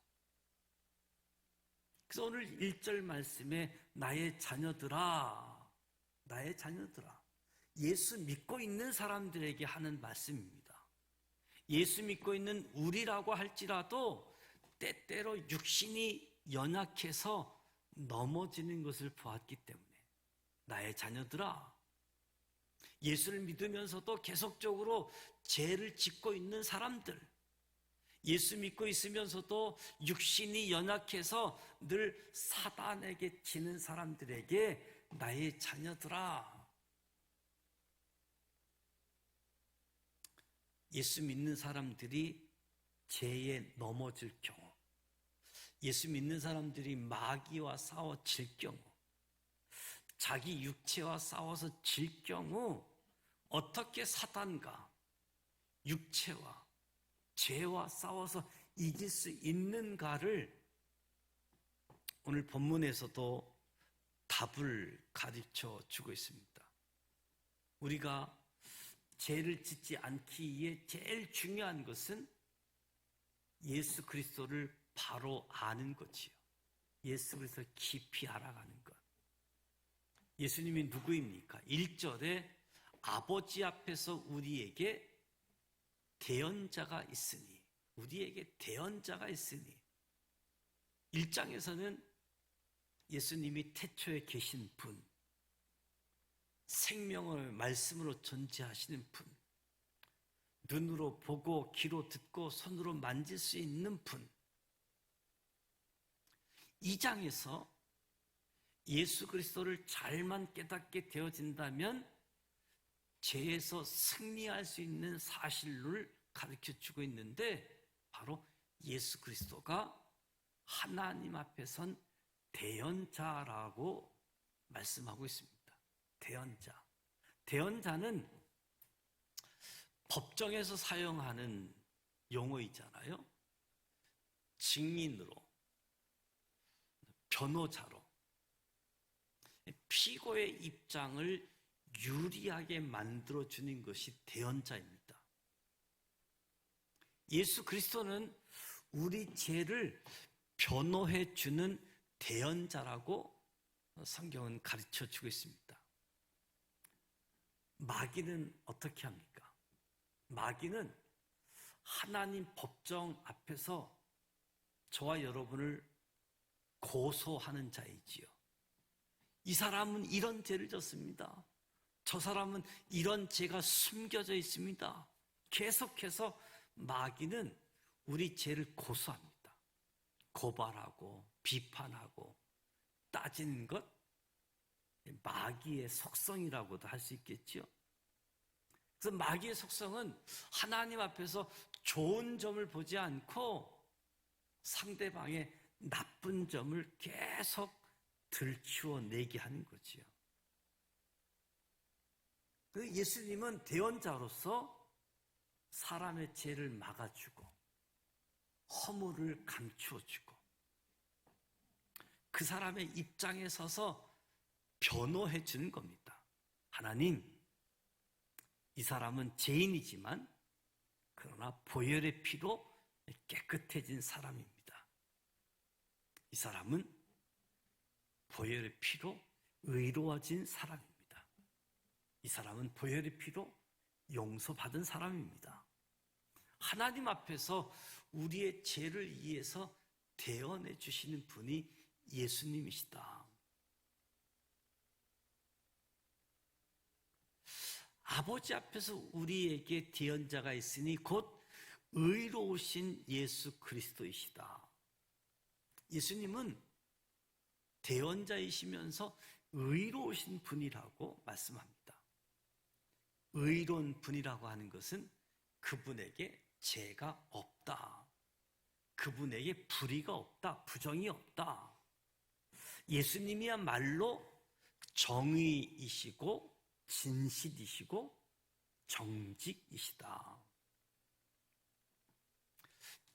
그래서 오늘 1절 말씀에 나의 자녀들아, 나의 자녀들아, 예수 믿고 있는 사람들에게 하는 말씀입니다. 예수 믿고 있는 우리라고 할지라도 때때로 육신이 연약해서 넘어지는 것을 보았기 때문에 나의 자녀들아, 예수를 믿으면서도 계속적으로 죄를 짓고 있는 사람들, 예수 믿고 있으면서도 육신이 연약해서 늘 사단에게 지는 사람들에게 나의 자녀들아, 예수 믿는 사람들이 죄에 넘어질 경우, 예수 믿는 사람들이 마귀와 싸워질 경우, 자기 육체와 싸워서 질 경우 어떻게 사단과 육체와 죄와 싸워서 이길 수 있는가를 오늘 본문에서도 답을 가르쳐 주고 있습니다. 우리가 죄를 짓지 않기 위해 제일 중요한 것은 예수 그리스도를 바로 아는 거지요. 예수 그리스도를 깊이 알아가는 것. 예수님이 누구입니까? 1절에 아버지 앞에서 우리에게 대언자가 있으니, 우리에게 대언자가 있으니. 1장에서는 예수님이 태초에 계신 분, 생명을 말씀으로 존재하시는 분, 눈으로 보고 귀로 듣고 손으로 만질 수 있는 분. 2장에서 예수 그리스도를 잘만 깨닫게 되어진다면 죄에서 승리할 수 있는 사실을 가르쳐주고 있는데, 바로 예수 그리스도가 하나님 앞에 선 대언자라고 말씀하고 있습니다. 대언자. 대언자는 법정에서 사용하는 용어이잖아요. 증인으로, 변호자로 피고의 입장을 유리하게 만들어주는 것이 대언자입니다. 예수 그리스도는 우리 죄를 변호해주는 대언자라고 성경은 가르쳐주고 있습니다. 마귀는 어떻게 합니까? 마귀는 하나님 법정 앞에서 저와 여러분을 고소하는 자이지요. 이 사람은 이런 죄를 졌습니다. 저 사람은 이런 죄가 숨겨져 있습니다. 계속해서 마귀는 우리 죄를 고소합니다. 고발하고 비판하고 따지는 것, 마귀의 속성이라고도 할 수 있겠죠. 그래서 마귀의 속성은 하나님 앞에서 좋은 점을 보지 않고 상대방의 나쁜 점을 계속 들추어내게 하는 거지요. 예수님은 대언자로서 사람의 죄를 막아주고 허물을 감추어주고 그 사람의 입장에 서서 변호해 주는 겁니다. 하나님, 이 사람은 죄인이지만 그러나 보혈의 피로 깨끗해진 사람입니다. 이 사람은 보혈의 피로 의로워진 사람입니다. 이 사람은 보혈의 피로 용서받은 사람입니다. 하나님 앞에서 우리의 죄를 위해서 대언해 주시는 분이 예수님이시다. 아버지 앞에서 우리에게 대언자가 있으니 곧 의로우신 예수 그리스도이시다. 예수님은 대언자이시면서 의로우신 분이라고 말씀합니다. 의로운 분이라고 하는 것은 그분에게 죄가 없다. 그분에게 불의가 없다. 부정이 없다. 예수님이야말로 정의이시고 진실이시고 정직이시다.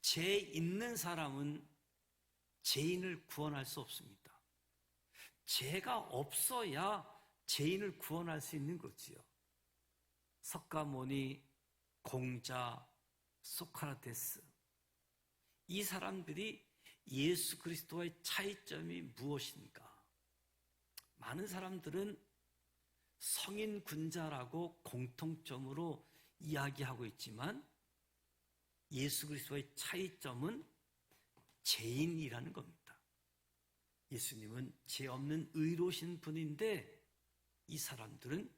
죄 있는 사람은 죄인을 구원할 수 없습니다. 죄가 없어야 죄인을 구원할 수 있는 거지요. 석가모니, 공자, 소크라테스, 이 사람들이 예수 그리스도와의 차이점이 무엇인가? 많은 사람들은 성인 군자라고 공통점으로 이야기하고 있지만 예수 그리스도의 차이점은 죄인이라는 겁니다. 예수님은 죄 없는 의로우신 분인데 이 사람들은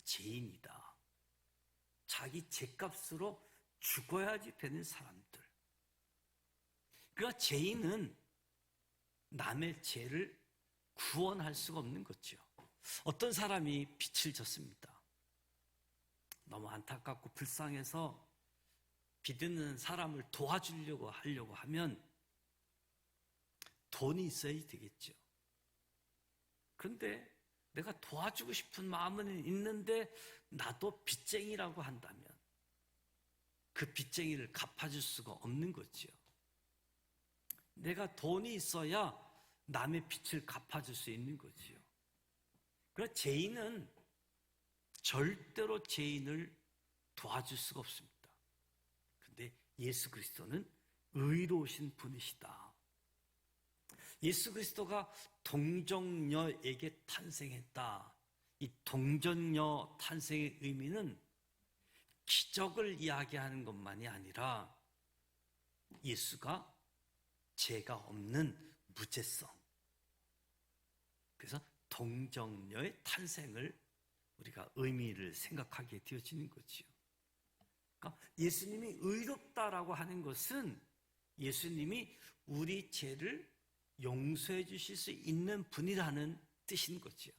죄인이다. 자기 죄값으로 죽어야지 되는 사람들. 그러니까 죄인은 남의 죄를 구원할 수가 없는 거죠. 어떤 사람이 빚을 졌습니다. 너무 안타깝고 불쌍해서 빚있는 사람을 도와주려고 하면 돈이 있어야 되겠죠. 그런데 내가 도와주고 싶은 마음은 있는데 나도 빚쟁이라고 한다면 그 빚쟁이를 갚아줄 수가 없는 거죠. 내가 돈이 있어야 남의 빚을 갚아줄 수 있는 거지요. 그러나 죄인은 절대로 죄인을 도와줄 수가 없습니다. 근데 예수 그리스도는 의로우신 분이시다. 예수 그리스도가 동정녀에게 탄생했다. 이 동정녀 탄생의 의미는 기적을 이야기하는 것만이 아니라 예수가 죄가 없는 무죄성. 그래서 동정녀의 탄생을 우리가 의미를 생각하게 되어지는 거지요. 그러니까 예수님이 의롭다라고 하는 것은 예수님이 우리 죄를 용서해 주실 수 있는 분이라는 뜻인 거지요.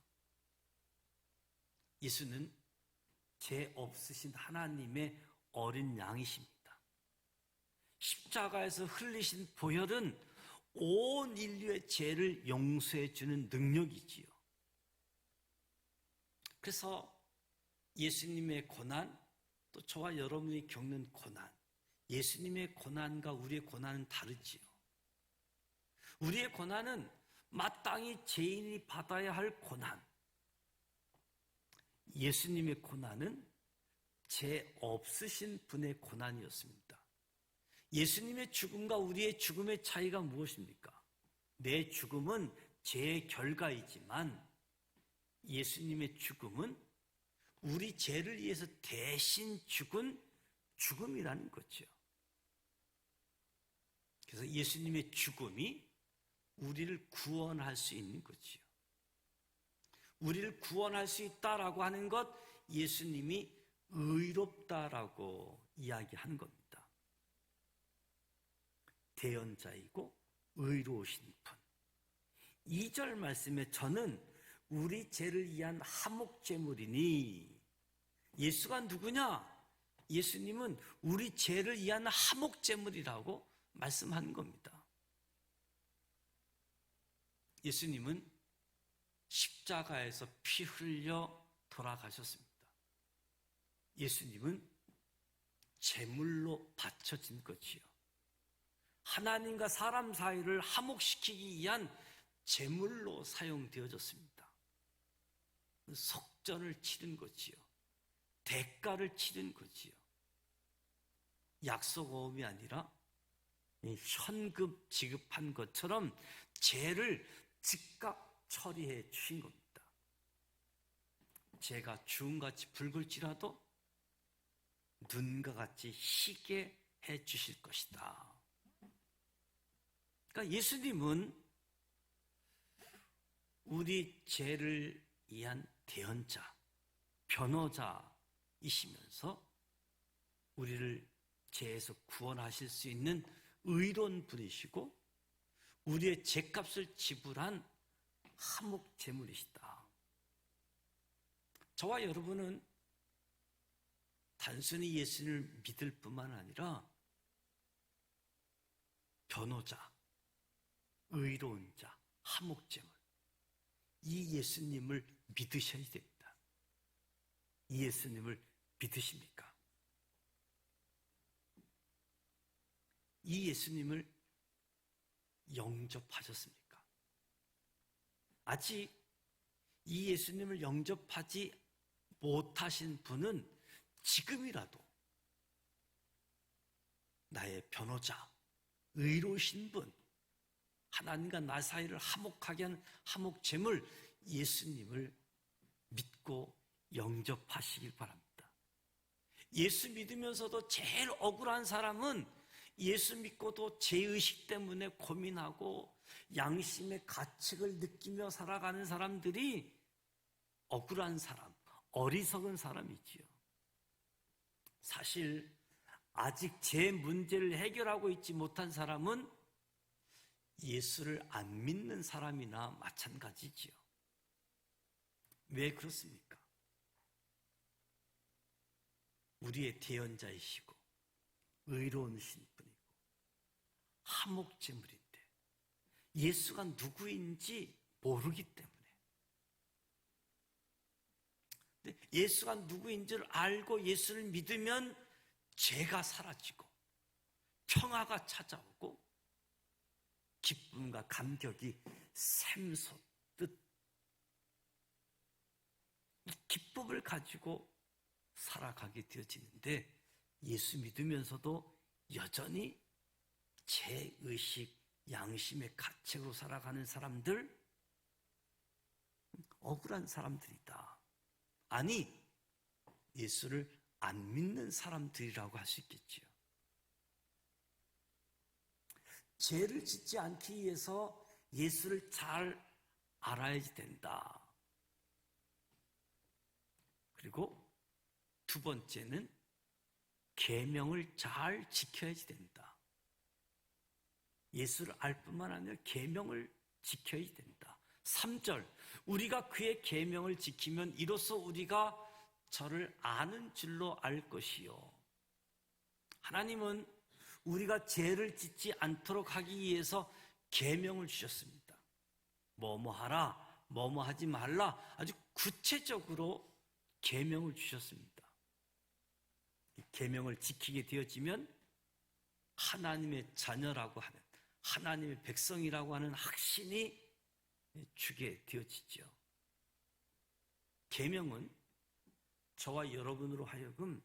예수는 죄 없으신 하나님의 어린 양이십니다. 십자가에서 흘리신 보혈은 온 인류의 죄를 용서해 주는 능력이지요. 그래서 예수님의 고난, 또 저와 여러분이 겪는 고난, 예수님의 고난과 우리의 고난은 다르지요. 우리의 고난은 마땅히 죄인이 받아야 할 고난, 예수님의 고난은 죄 없으신 분의 고난이었습니다. 예수님의 죽음과 우리의 죽음의 차이가 무엇입니까? 내 죽음은 죄의 결과이지만 예수님의 죽음은 우리 죄를 위해서 대신 죽은 죽음이라는 거죠. 그래서 예수님의 죽음이 우리를 구원할 수 있는 거지요. 우리를 구원할 수 있다라고 하는 것, 예수님이 의롭다라고 이야기하는 겁니다. 대언자이고 의로우신 분. 2절 말씀에 저는 우리 죄를 위한 화목제물이니, 예수가 누구냐? 예수님은 우리 죄를 위한 화목제물이라고 말씀하는 겁니다. 예수님은 십자가에서 피 흘려 돌아가셨습니다. 예수님은 제물로 바쳐진 거지요. 하나님과 사람 사이를 화목시키기 위한 제물로 사용되어졌습니다. 속전을 치른 거지요. 대가를 치른 거지요. 약속어음이 아니라 현금 지급한 것처럼 죄를 즉각 처리해 주신 겁니다. 죄가 주음같이 붉을지라도 눈과 같이 희게 해 주실 것이다. 그러니까 예수님은 우리 죄를 위한 대언자, 변호자이시면서 우리를 죄에서 구원하실 수 있는 의로운 분이시고 우리의 죄값을 지불한 화목제물이시다. 저와 여러분은 단순히 예수님을 믿을 뿐만 아니라 변호자, 의로운 자, 화목제물, 이 예수님을 믿으셔야 됩니다. 이 예수님을 믿으십니까? 이 예수님을 영접하셨습니까? 아직 이 예수님을 영접하지 못하신 분은 지금이라도 나의 변호자, 의로우신 분, 하나님과 나 사이를 화목하게 하는 화목제물 예수님을 믿고 영접하시길 바랍니다. 예수 믿으면서도 제일 억울한 사람은 예수 믿고도 죄의식 때문에 고민하고 양심의 가책을 느끼며 살아가는 사람들이 억울한 사람, 어리석은 사람이지요. 사실 아직 제 문제를 해결하고 있지 못한 사람은 예수를 안 믿는 사람이나 마찬가지지요. 왜 그렇습니까? 우리의 대언자이시고 의로우신 분이고 화목제물인데 예수가 누구인지 모르기 때문에, 근데 예수가 누구인지를 알고 예수를 믿으면 죄가 사라지고 평화가 찾아오고 기쁨과 감격이 샘솟듯 이 기쁨을 가지고 살아가게 되어지는데, 예수 믿으면서도 여전히 죄의식, 양심의 가책으로 살아가는 사람들, 억울한 사람들이다. 아니, 예수를 안 믿는 사람들이라고 할 수 있겠지요. 죄를 짓지 않기 위해서 예수를 잘 알아야지 된다. 그리고 두 번째는 계명을 잘 지켜야지 된다. 예수를 알 뿐만 아니라 계명을 지켜야지 된다. 3절, 우리가 그의 계명을 지키면 이로써 우리가 저를 아는 줄로 알 것이요. 하나님은 우리가 죄를 짓지 않도록 하기 위해서 계명을 주셨습니다. 뭐뭐 하라, 뭐뭐 하지 말라, 아주 구체적으로 계명을 주셨습니다. 이 계명을 지키게 되어지면 하나님의 자녀라고 하는, 하나님의 백성이라고 하는 확신이 주게 되어지죠. 계명은 저와 여러분으로 하여금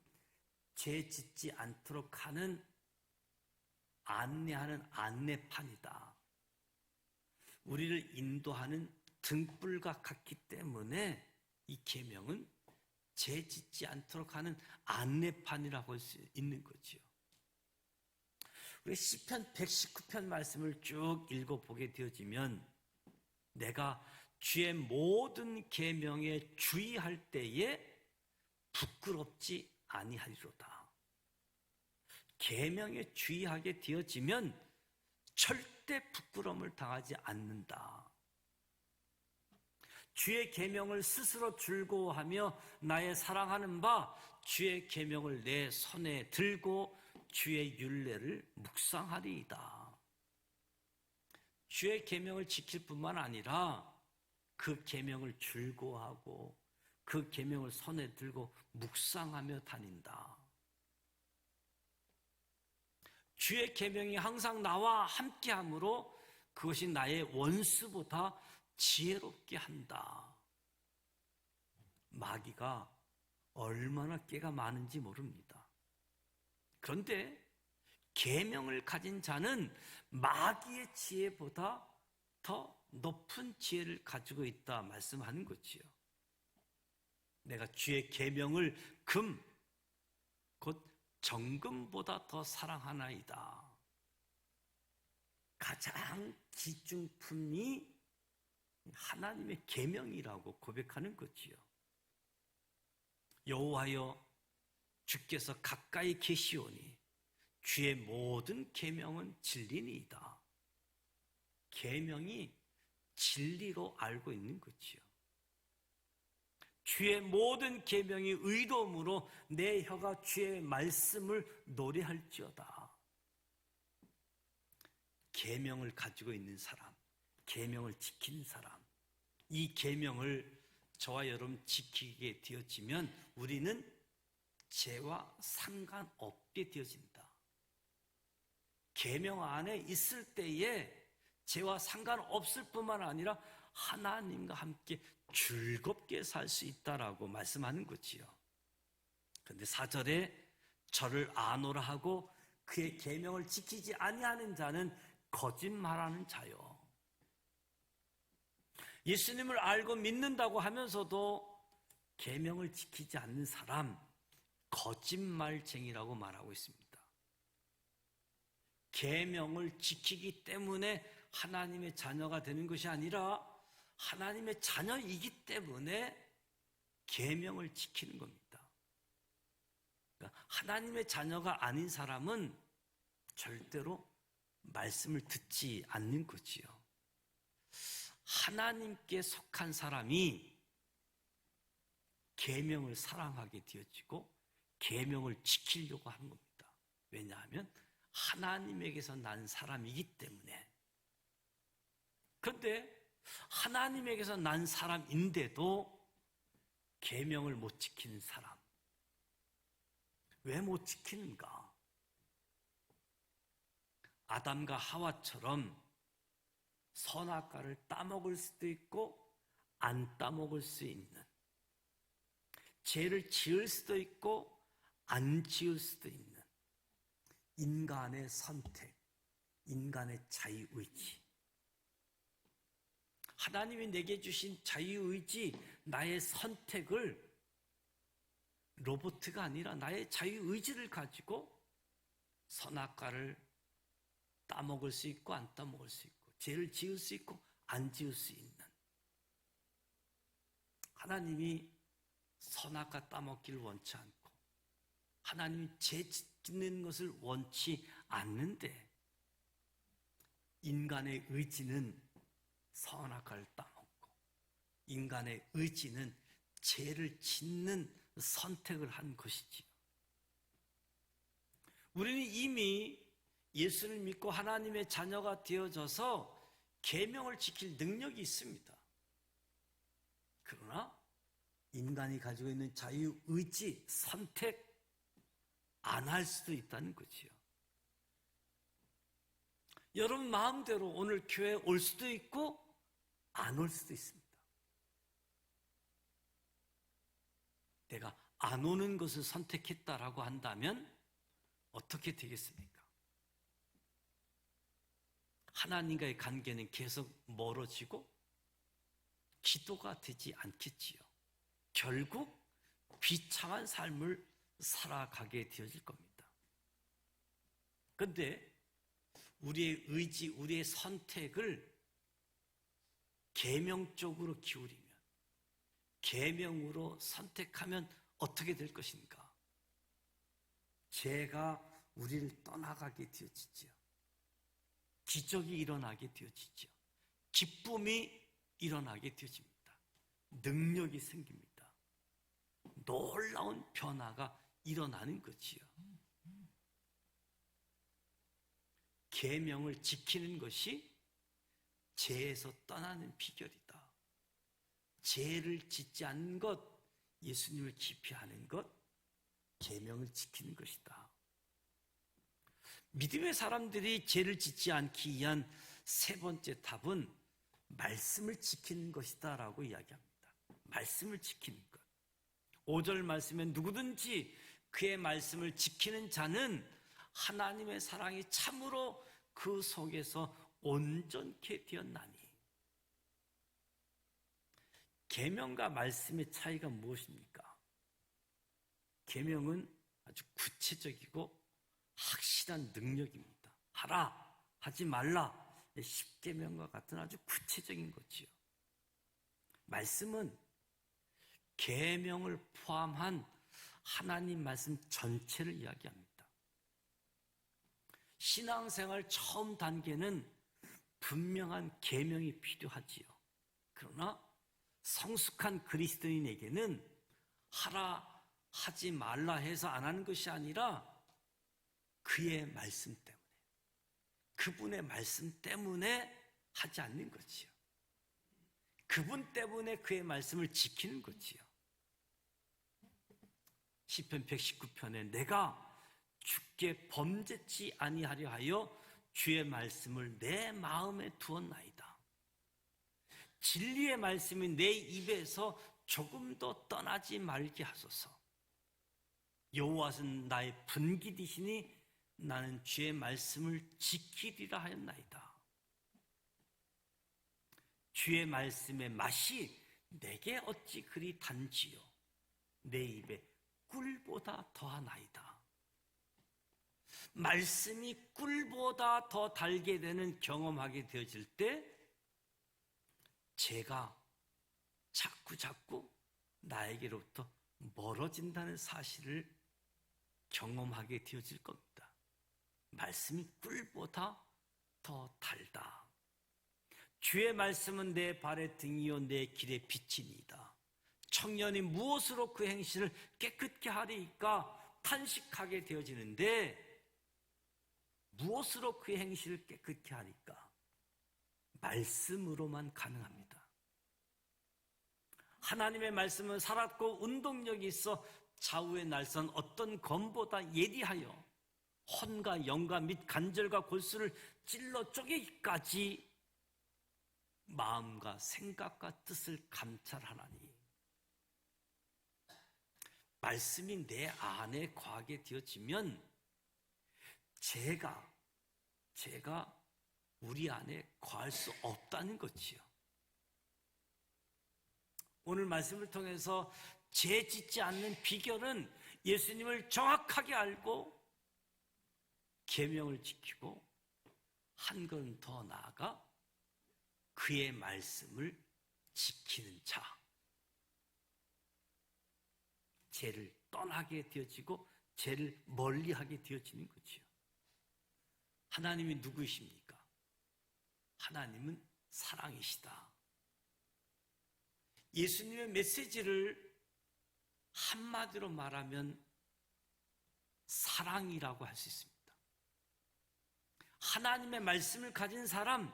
죄 짓지 않도록 하는, 안내하는 안내판이다. 우리를 인도하는 등불과 같기 때문에 이 계명은 죄 짓지 않도록 하는 안내판이라고 할 수 있는 거지요. 우리 시편 119편 말씀을 쭉 읽어보게 되어지면, 내가 주의 모든 계명에 주의할 때에 부끄럽지 아니하리로다. 계명에 주의하게 되어지면 절대 부끄러움을 당하지 않는다. 주의 계명을 스스로 즐거워하며 나의 사랑하는 바 주의 계명을 내 손에 들고 주의 율례를 묵상하리이다. 주의 계명을 지킬 뿐만 아니라 그 계명을 즐거워하고 그 계명을 손에 들고 묵상하며 다닌다. 주의 계명이 항상 나와 함께함으로 그것이 나의 원수보다 지혜롭게 한다. 마귀가 얼마나 깨가 많은지 모릅니다. 그런데 계명을 가진 자는 마귀의 지혜보다 더 높은 지혜를 가지고 있다 말씀하는 거지요. 내가 주의 계명을 금, 곧 정금보다 더 사랑하나이다. 가장 기중품이 하나님의 계명이라고 고백하는 거지요. 여호와여, 주께서 가까이 계시오니 주의 모든 계명은 진리니이다. 계명이 진리로 알고 있는 거지요. 주의 모든 계명이 의로움으로 내 혀가 주의 말씀을 노래할지어다. 계명을 가지고 있는 사람, 계명을 지키는 사람, 이 계명을 저와 여러분 지키게 되어지면 우리는 죄와 상관없게 되어진다. 계명 안에 있을 때에 죄와 상관없을 뿐만 아니라 하나님과 함께 즐겁게 살 수 있다라고 말씀하는 거지요. 그런데 4절에 저를 아노라 하고 그의 계명을 지키지 아니하는 자는 거짓말하는 자요. 예수님을 알고 믿는다고 하면서도 계명을 지키지 않는 사람, 거짓말쟁이라고 말하고 있습니다. 계명을 지키기 때문에 하나님의 자녀가 되는 것이 아니라 하나님의 자녀이기 때문에 계명을 지키는 겁니다. 그러니까 하나님의 자녀가 아닌 사람은 절대로 말씀을 듣지 않는 거지요. 하나님께 속한 사람이 계명을 사랑하게 되어지고 계명을 지키려고 하는 겁니다. 왜냐하면 하나님에게서 난 사람이기 때문에. 그런데 하나님에게서 난 사람인데도 계명을 못 지키는 사람, 왜 못 지키는가? 아담과 하와처럼 선악과를 따먹을 수도 있고 안 따먹을 수 있는, 죄를 지을 수도 있고 안 지을 수도 있는 인간의 선택, 인간의 자유의지. 하나님이 내게 주신 자유의지, 나의 선택을 로봇가 아니라 나의 자유의지를 가지고 선악과를 따먹을 수 있고 안 따먹을 수 있고, 죄를 지을 수 있고 안 지을 수 있는, 하나님이 선악과 따먹기를 원치 않고 하나님이 죄 짓는 것을 원치 않는데, 인간의 의지는 선악과를 따먹고 인간의 의지는 죄를 짓는 선택을 한 것이지요. 우리는 이미 예수를 믿고 하나님의 자녀가 되어져서 계명을 지킬 능력이 있습니다. 그러나 인간이 가지고 있는 자유의지, 선택 안 할 수도 있다는 거지요. 여러분 마음대로 오늘 교회에 올 수도 있고 안 올 수도 있습니다. 내가 안 오는 것을 선택했다라고 한다면 어떻게 되겠습니까? 하나님과의 관계는 계속 멀어지고 기도가 되지 않겠지요. 결국 비참한 삶을 살아가게 되어질 겁니다. 그런데 우리의 의지, 우리의 선택을 계명 쪽으로 기울이면, 계명으로 선택하면 어떻게 될 것인가? 죄가 우리를 떠나가게 되어지죠. 기적이 일어나게 되어지죠. 기쁨이 일어나게 되어집니다. 능력이 생깁니다. 놀라운 변화가 일어나는 거지요. 계명을 지키는 것이 죄에서 떠나는 비결이다. 죄를 짓지 않는 것, 예수님을 깊이 아는 것, 계명을 지키는 것이다. 믿음의 사람들이 죄를 짓지 않기 위한 세 번째 답은 말씀을 지키는 것이다 라고 이야기합니다. 말씀을 지키는 것. 5절 말씀에 누구든지 그의 말씀을 지키는 자는 하나님의 사랑이 참으로 그 속에서 온전케 되었나니. 계명과 말씀의 차이가 무엇입니까? 계명은 아주 구체적이고 확실한 능력입니다. 하라, 하지 말라, 10계명과 같은 아주 구체적인 거지요. 말씀은 계명을 포함한 하나님 말씀 전체를 이야기합니다. 신앙생활 처음 단계는 분명한 계명이 필요하지요. 그러나 성숙한 그리스도인에게는 하라, 하지 말라 해서 안 하는 것이 아니라 그의 말씀 때문에, 그분의 말씀 때문에 하지 않는 거지요. 그분 때문에 그의 말씀을 지키는 거지요. 시편 119편에 내가 주께 범죄치 아니하려 하여 주의 말씀을 내 마음에 두었나이다. 진리의 말씀이 내 입에서 조금도 떠나지 말게 하소서. 여호와는 나의 분깃이시니 나는 주의 말씀을 지키리라 하였나이다. 주의 말씀의 맛이 내게 어찌 그리 단지요, 내 입에 꿀보다 더하나이다. 말씀이 꿀보다 더 달게 되는 경험하게 되어질 때 죄가 자꾸 나에게로부터 멀어진다는 사실을 경험하게 되어질 겁니다. 말씀이 꿀보다 더 달다. 주의 말씀은 내 발의 등이요 내 길의 빛이니이다. 청년이 무엇으로 그 행실을 깨끗게 하리이까 탄식하게 되어지는데, 무엇으로 그 행실을 깨끗게 하리까? 말씀으로만 가능합니다. 하나님의 말씀은 살았고 운동력이 있어 좌우의 날선 어떤 검보다 예리하여 혼과 영과 및 관절과 골수를 찔러 쪼개기까지 마음과 생각과 뜻을 감찰하나니. 말씀이 내 안에 거하게 되어지면 제가 우리 안에 거할 수 없다는 거지요. 오늘 말씀을 통해서 죄 짓지 않는 비결은 예수님을 정확하게 알고 계명을 지키고 한 걸음 더 나아가 그의 말씀을 지키는 자, 죄를 떠나게 되어지고 죄를 멀리하게 되어지는 거지요. 하나님이 누구이십니까? 하나님은 사랑이시다. 예수님의 메시지를 한마디로 말하면 사랑이라고 할 수 있습니다. 하나님의 말씀을 가진 사람,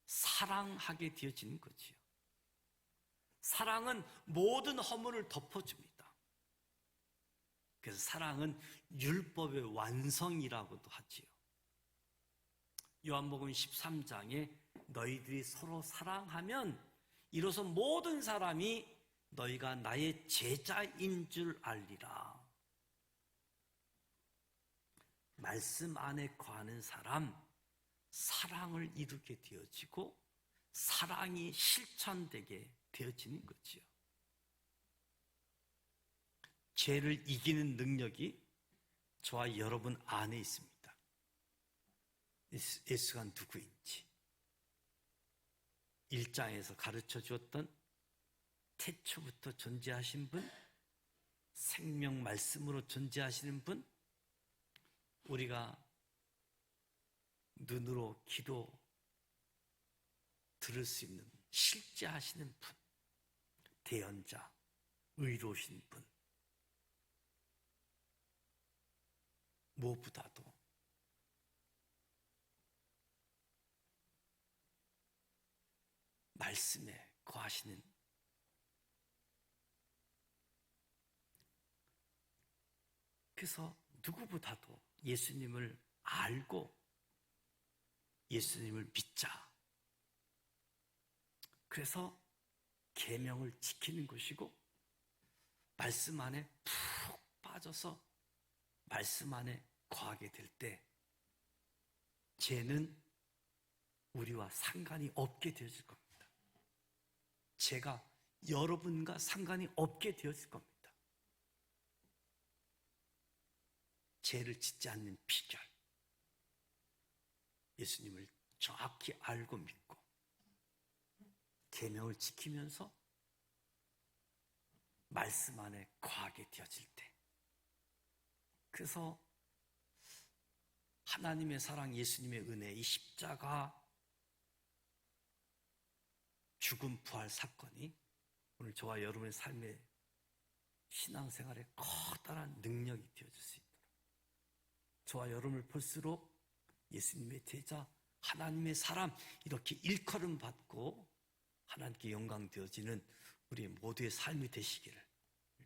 사랑하게 되어지는 거지요. 사랑은 모든 허물을 덮어줍니다. 그래서 사랑은 율법의 완성이라고도 하지요. 요한복음 13장에 너희들이 서로 사랑하면 이로써 모든 사람이 너희가 나의 제자인 줄 알리라. 말씀 안에 거하는 사람, 사랑을 이루게 되어지고 사랑이 실천되게 되어지는 거지요. 죄를 이기는 능력이 저와 여러분 안에 있습니다. 예수가 누구인지 1장에서 가르쳐 주었던 태초부터 존재하신 분, 생명 말씀으로 존재하시는 분, 우리가 눈으로 기도 들을 수 있는 실제 하시는 분, 대언자, 의로우신 분, 무엇보다도 말씀에 거하시는 그래서 누구보다도 예수님을 알고 예수님을 믿자. 그래서 계명을 지키는 것이고 말씀 안에 푹 빠져서 말씀 안에 거하게 될 때 죄는 우리와 상관이 없게 되어질 겁니다. 죄가 여러분과 상관이 없게 되어질 겁니다. 죄를 짓지 않는 비결, 예수님을 정확히 알고 믿고 계명을 지키면서 말씀 안에 거하게 되어질 때, 그래서 하나님의 사랑, 예수님의 은혜, 이 십자가 죽음 부활 사건이 오늘 저와 여러분의 삶의 신앙생활에 커다란 능력이 되어질 수 있도록 저와 여러분을 볼수록 예수님의 제자, 하나님의 사람, 이렇게 일컬음 받고 하나님께 영광 되어지는 우리 모두의 삶이 되시기를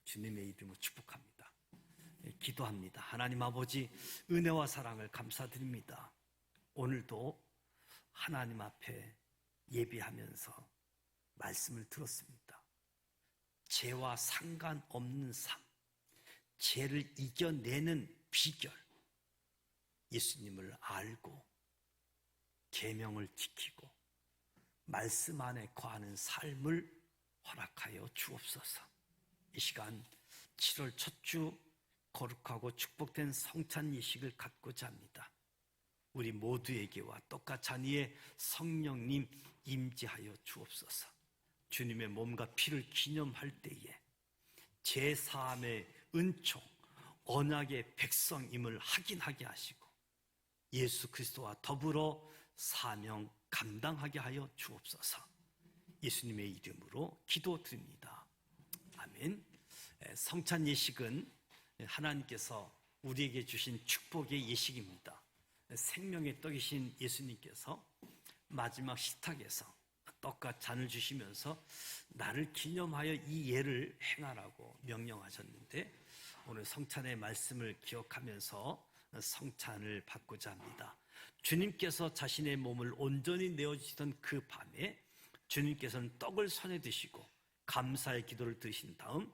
주님의 이름으로 축복합니다. 기도합니다. 하나님 아버지, 은혜와 사랑을 감사드립니다. 오늘도 하나님 앞에 예비하면서 말씀을 들었습니다. 죄와 상관없는 삶, 죄를 이겨내는 비결, 예수님을 알고 계명을 지키고 말씀 안에 거하는 삶을 허락하여 주옵소서. 이 시간 7월 첫 주 거룩하고 축복된 성찬 예식을 갖고자 합니다. 우리 모두에게와 똑같이 한이의 성령님 임재하여 주옵소서. 주님의 몸과 피를 기념할 때에 제사함의 은총, 언약의 백성임을 확인하게 하시고 예수 그리스도와 더불어 사명 감당하게 하여 주옵소서. 예수님의 이름으로 기도드립니다. 아멘. 성찬 예식은 하나님께서 우리에게 주신 축복의 예식입니다. 생명의 떡이신 예수님께서 마지막 식탁에서 떡과 잔을 주시면서 나를 기념하여 이 예를 행하라고 명령하셨는데, 오늘 성찬의 말씀을 기억하면서 성찬을 받고자 합니다. 주님께서 자신의 몸을 온전히 내어주시던 그 밤에 주님께서는 떡을 손에 드시고 감사의 기도를 드신 다음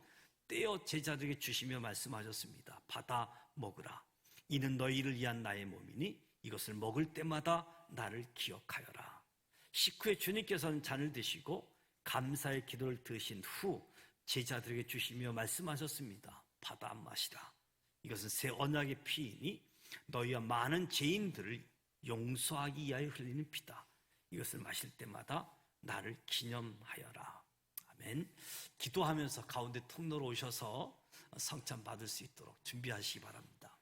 떼어 제자들에게 주시며 말씀하셨습니다. 받아 먹으라. 이는 너희를 위한 나의 몸이니 이것을 먹을 때마다 나를 기억하여라. 식후에 주님께서는 잔을 드시고 감사의 기도를 드신 후 제자들에게 주시며 말씀하셨습니다. 받아 마시라. 이것은 새 언약의 피이니 너희와 많은 죄인들을 용서하기 위하여 흘리는 피다. 이것을 마실 때마다 나를 기념하여라. 아멘. 기도하면서 가운데 통로로 오셔서 성찬 받을 수 있도록 준비하시기 바랍니다.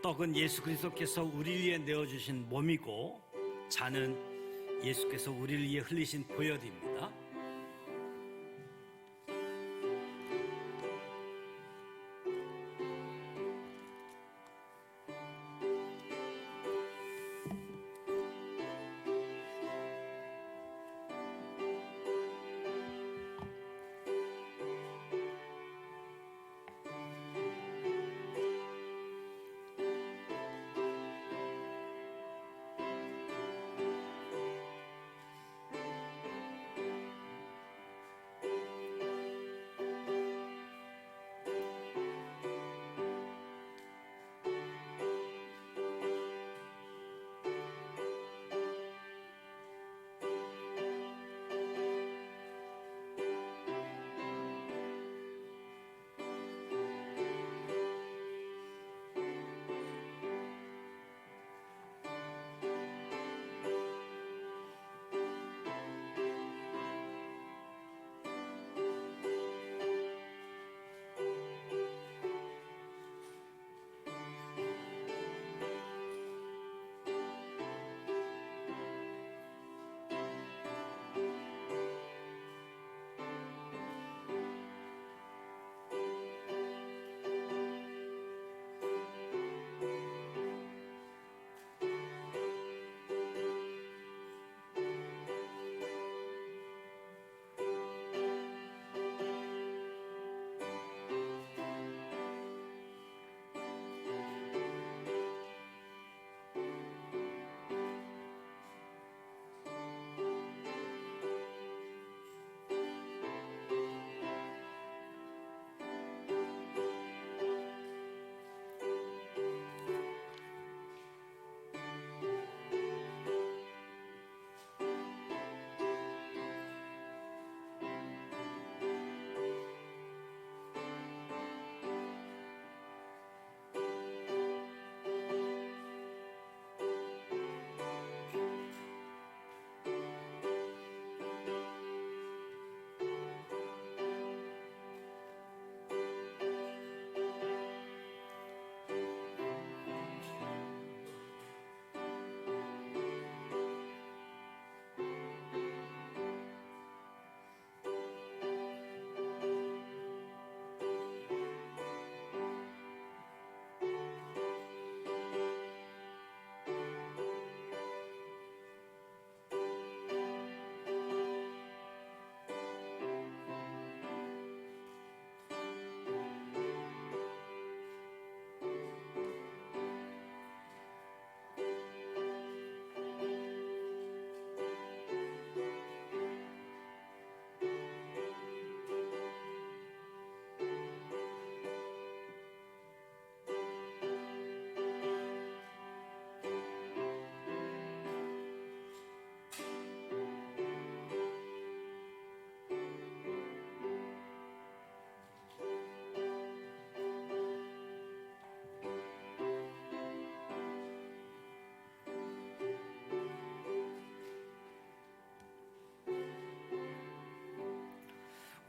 떡은 예수 그리스도께서 우리를 위해 내어주신 몸이고 잔은 예수께서 우리를 위해 흘리신 보혈입니다.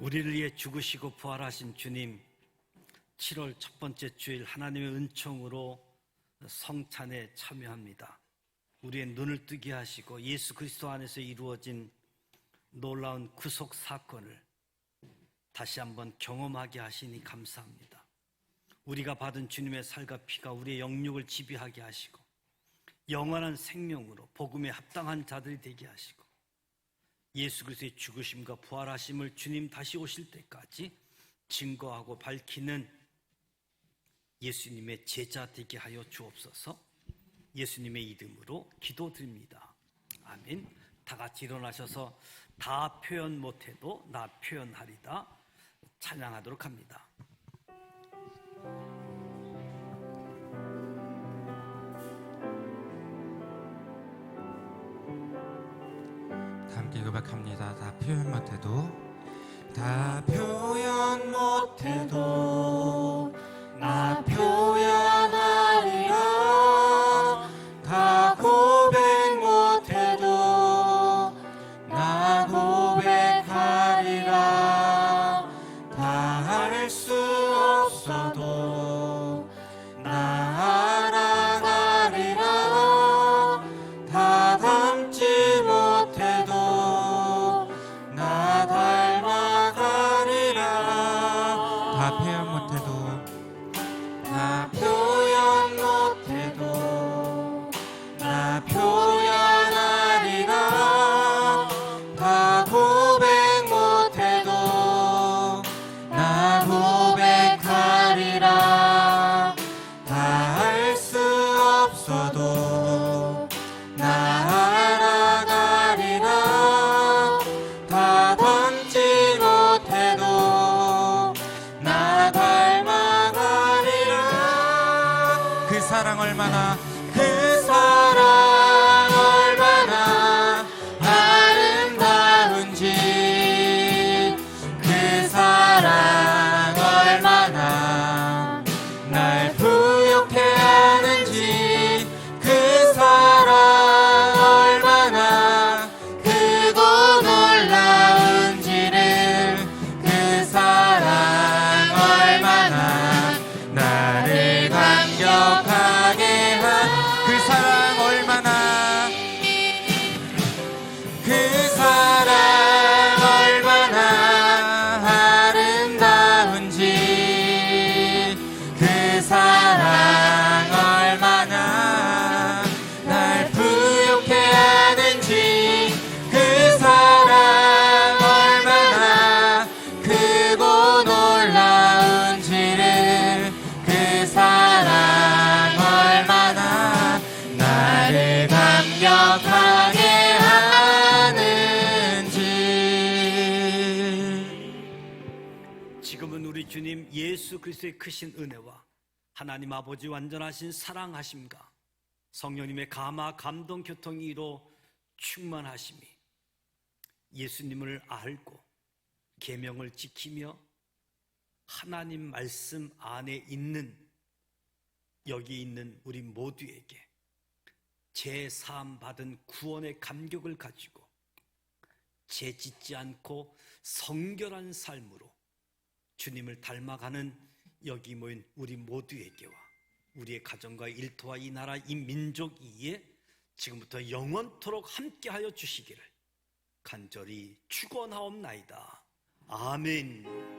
우리를 위해 죽으시고 부활하신 주님, 7월 첫 번째 주일 하나님의 은총으로 성찬에 참여합니다. 우리의 눈을 뜨게 하시고 예수 그리스도 안에서 이루어진 놀라운 구속 사건을 다시 한번 경험하게 하시니 감사합니다. 우리가 받은 주님의 살과 피가 우리의 영육을 지배하게 하시고 영원한 생명으로 복음에 합당한 자들이 되게 하시고 예수 그리스도의 죽으심과 부활하심을 주님 다시 오실 때까지 증거하고 밝히는 예수님의 제자 되게 하여 주옵소서. 예수님의 이름으로 기도드립니다. 아멘. 다 같이 일어나셔서 다 표현 못해도 나 표현하리다 찬양하도록 합니다. 다 함께 고백합니다. 다 표현 못해도 다 표현 못해도 나 표현하리라. 다 고백 못해도 나 고백하리라. 다 할 수 없어도 나 알아가리라. 다 담지 못해도 나 닮아가리라. 다 표현 못해도 나 표현 못해도 나 표현하리라. 다 고백 못해도 나 고백하리라. 다 할 수 없어도 나 알아가리라. 다 담지 못해도 나 닮아가리라. 그 사랑 얼마나 그 사랑 얼마나 아름다운지 그 사랑 얼마나 날 부욕해 하는지 그 사랑 얼마나 크고 놀라운지를 그 사랑 얼마나 나를 감격하게 한 그 사랑 얼마나 그 사랑 얼마나 아름다운지 그 사랑 얼마나 날 부욕해 하는지 그 사랑 얼마나 크고 놀라운지를 그 사랑 얼마나 나를 감격하게 하는지. 지금은 우리 주님 예수 그리스도의 크신 은혜와 하나님 아버지 완전하신 사랑하심과 성령님의 감화 감동 교통이로 충만하심이 예수님을 알고 계명을 지키며 하나님 말씀 안에 있는 여기 있는 우리 모두에게 재사함 받은 구원의 감격을 가지고 죄 짓지 않고 성결한 삶으로 주님을 닮아가는 여기 모인 우리 모두에게와 우리의 가정과 일터와 이 나라 이 민족 이에 지금부터 영원토록 함께하여 주시기를 간절히 축원하옵나이다. 아멘.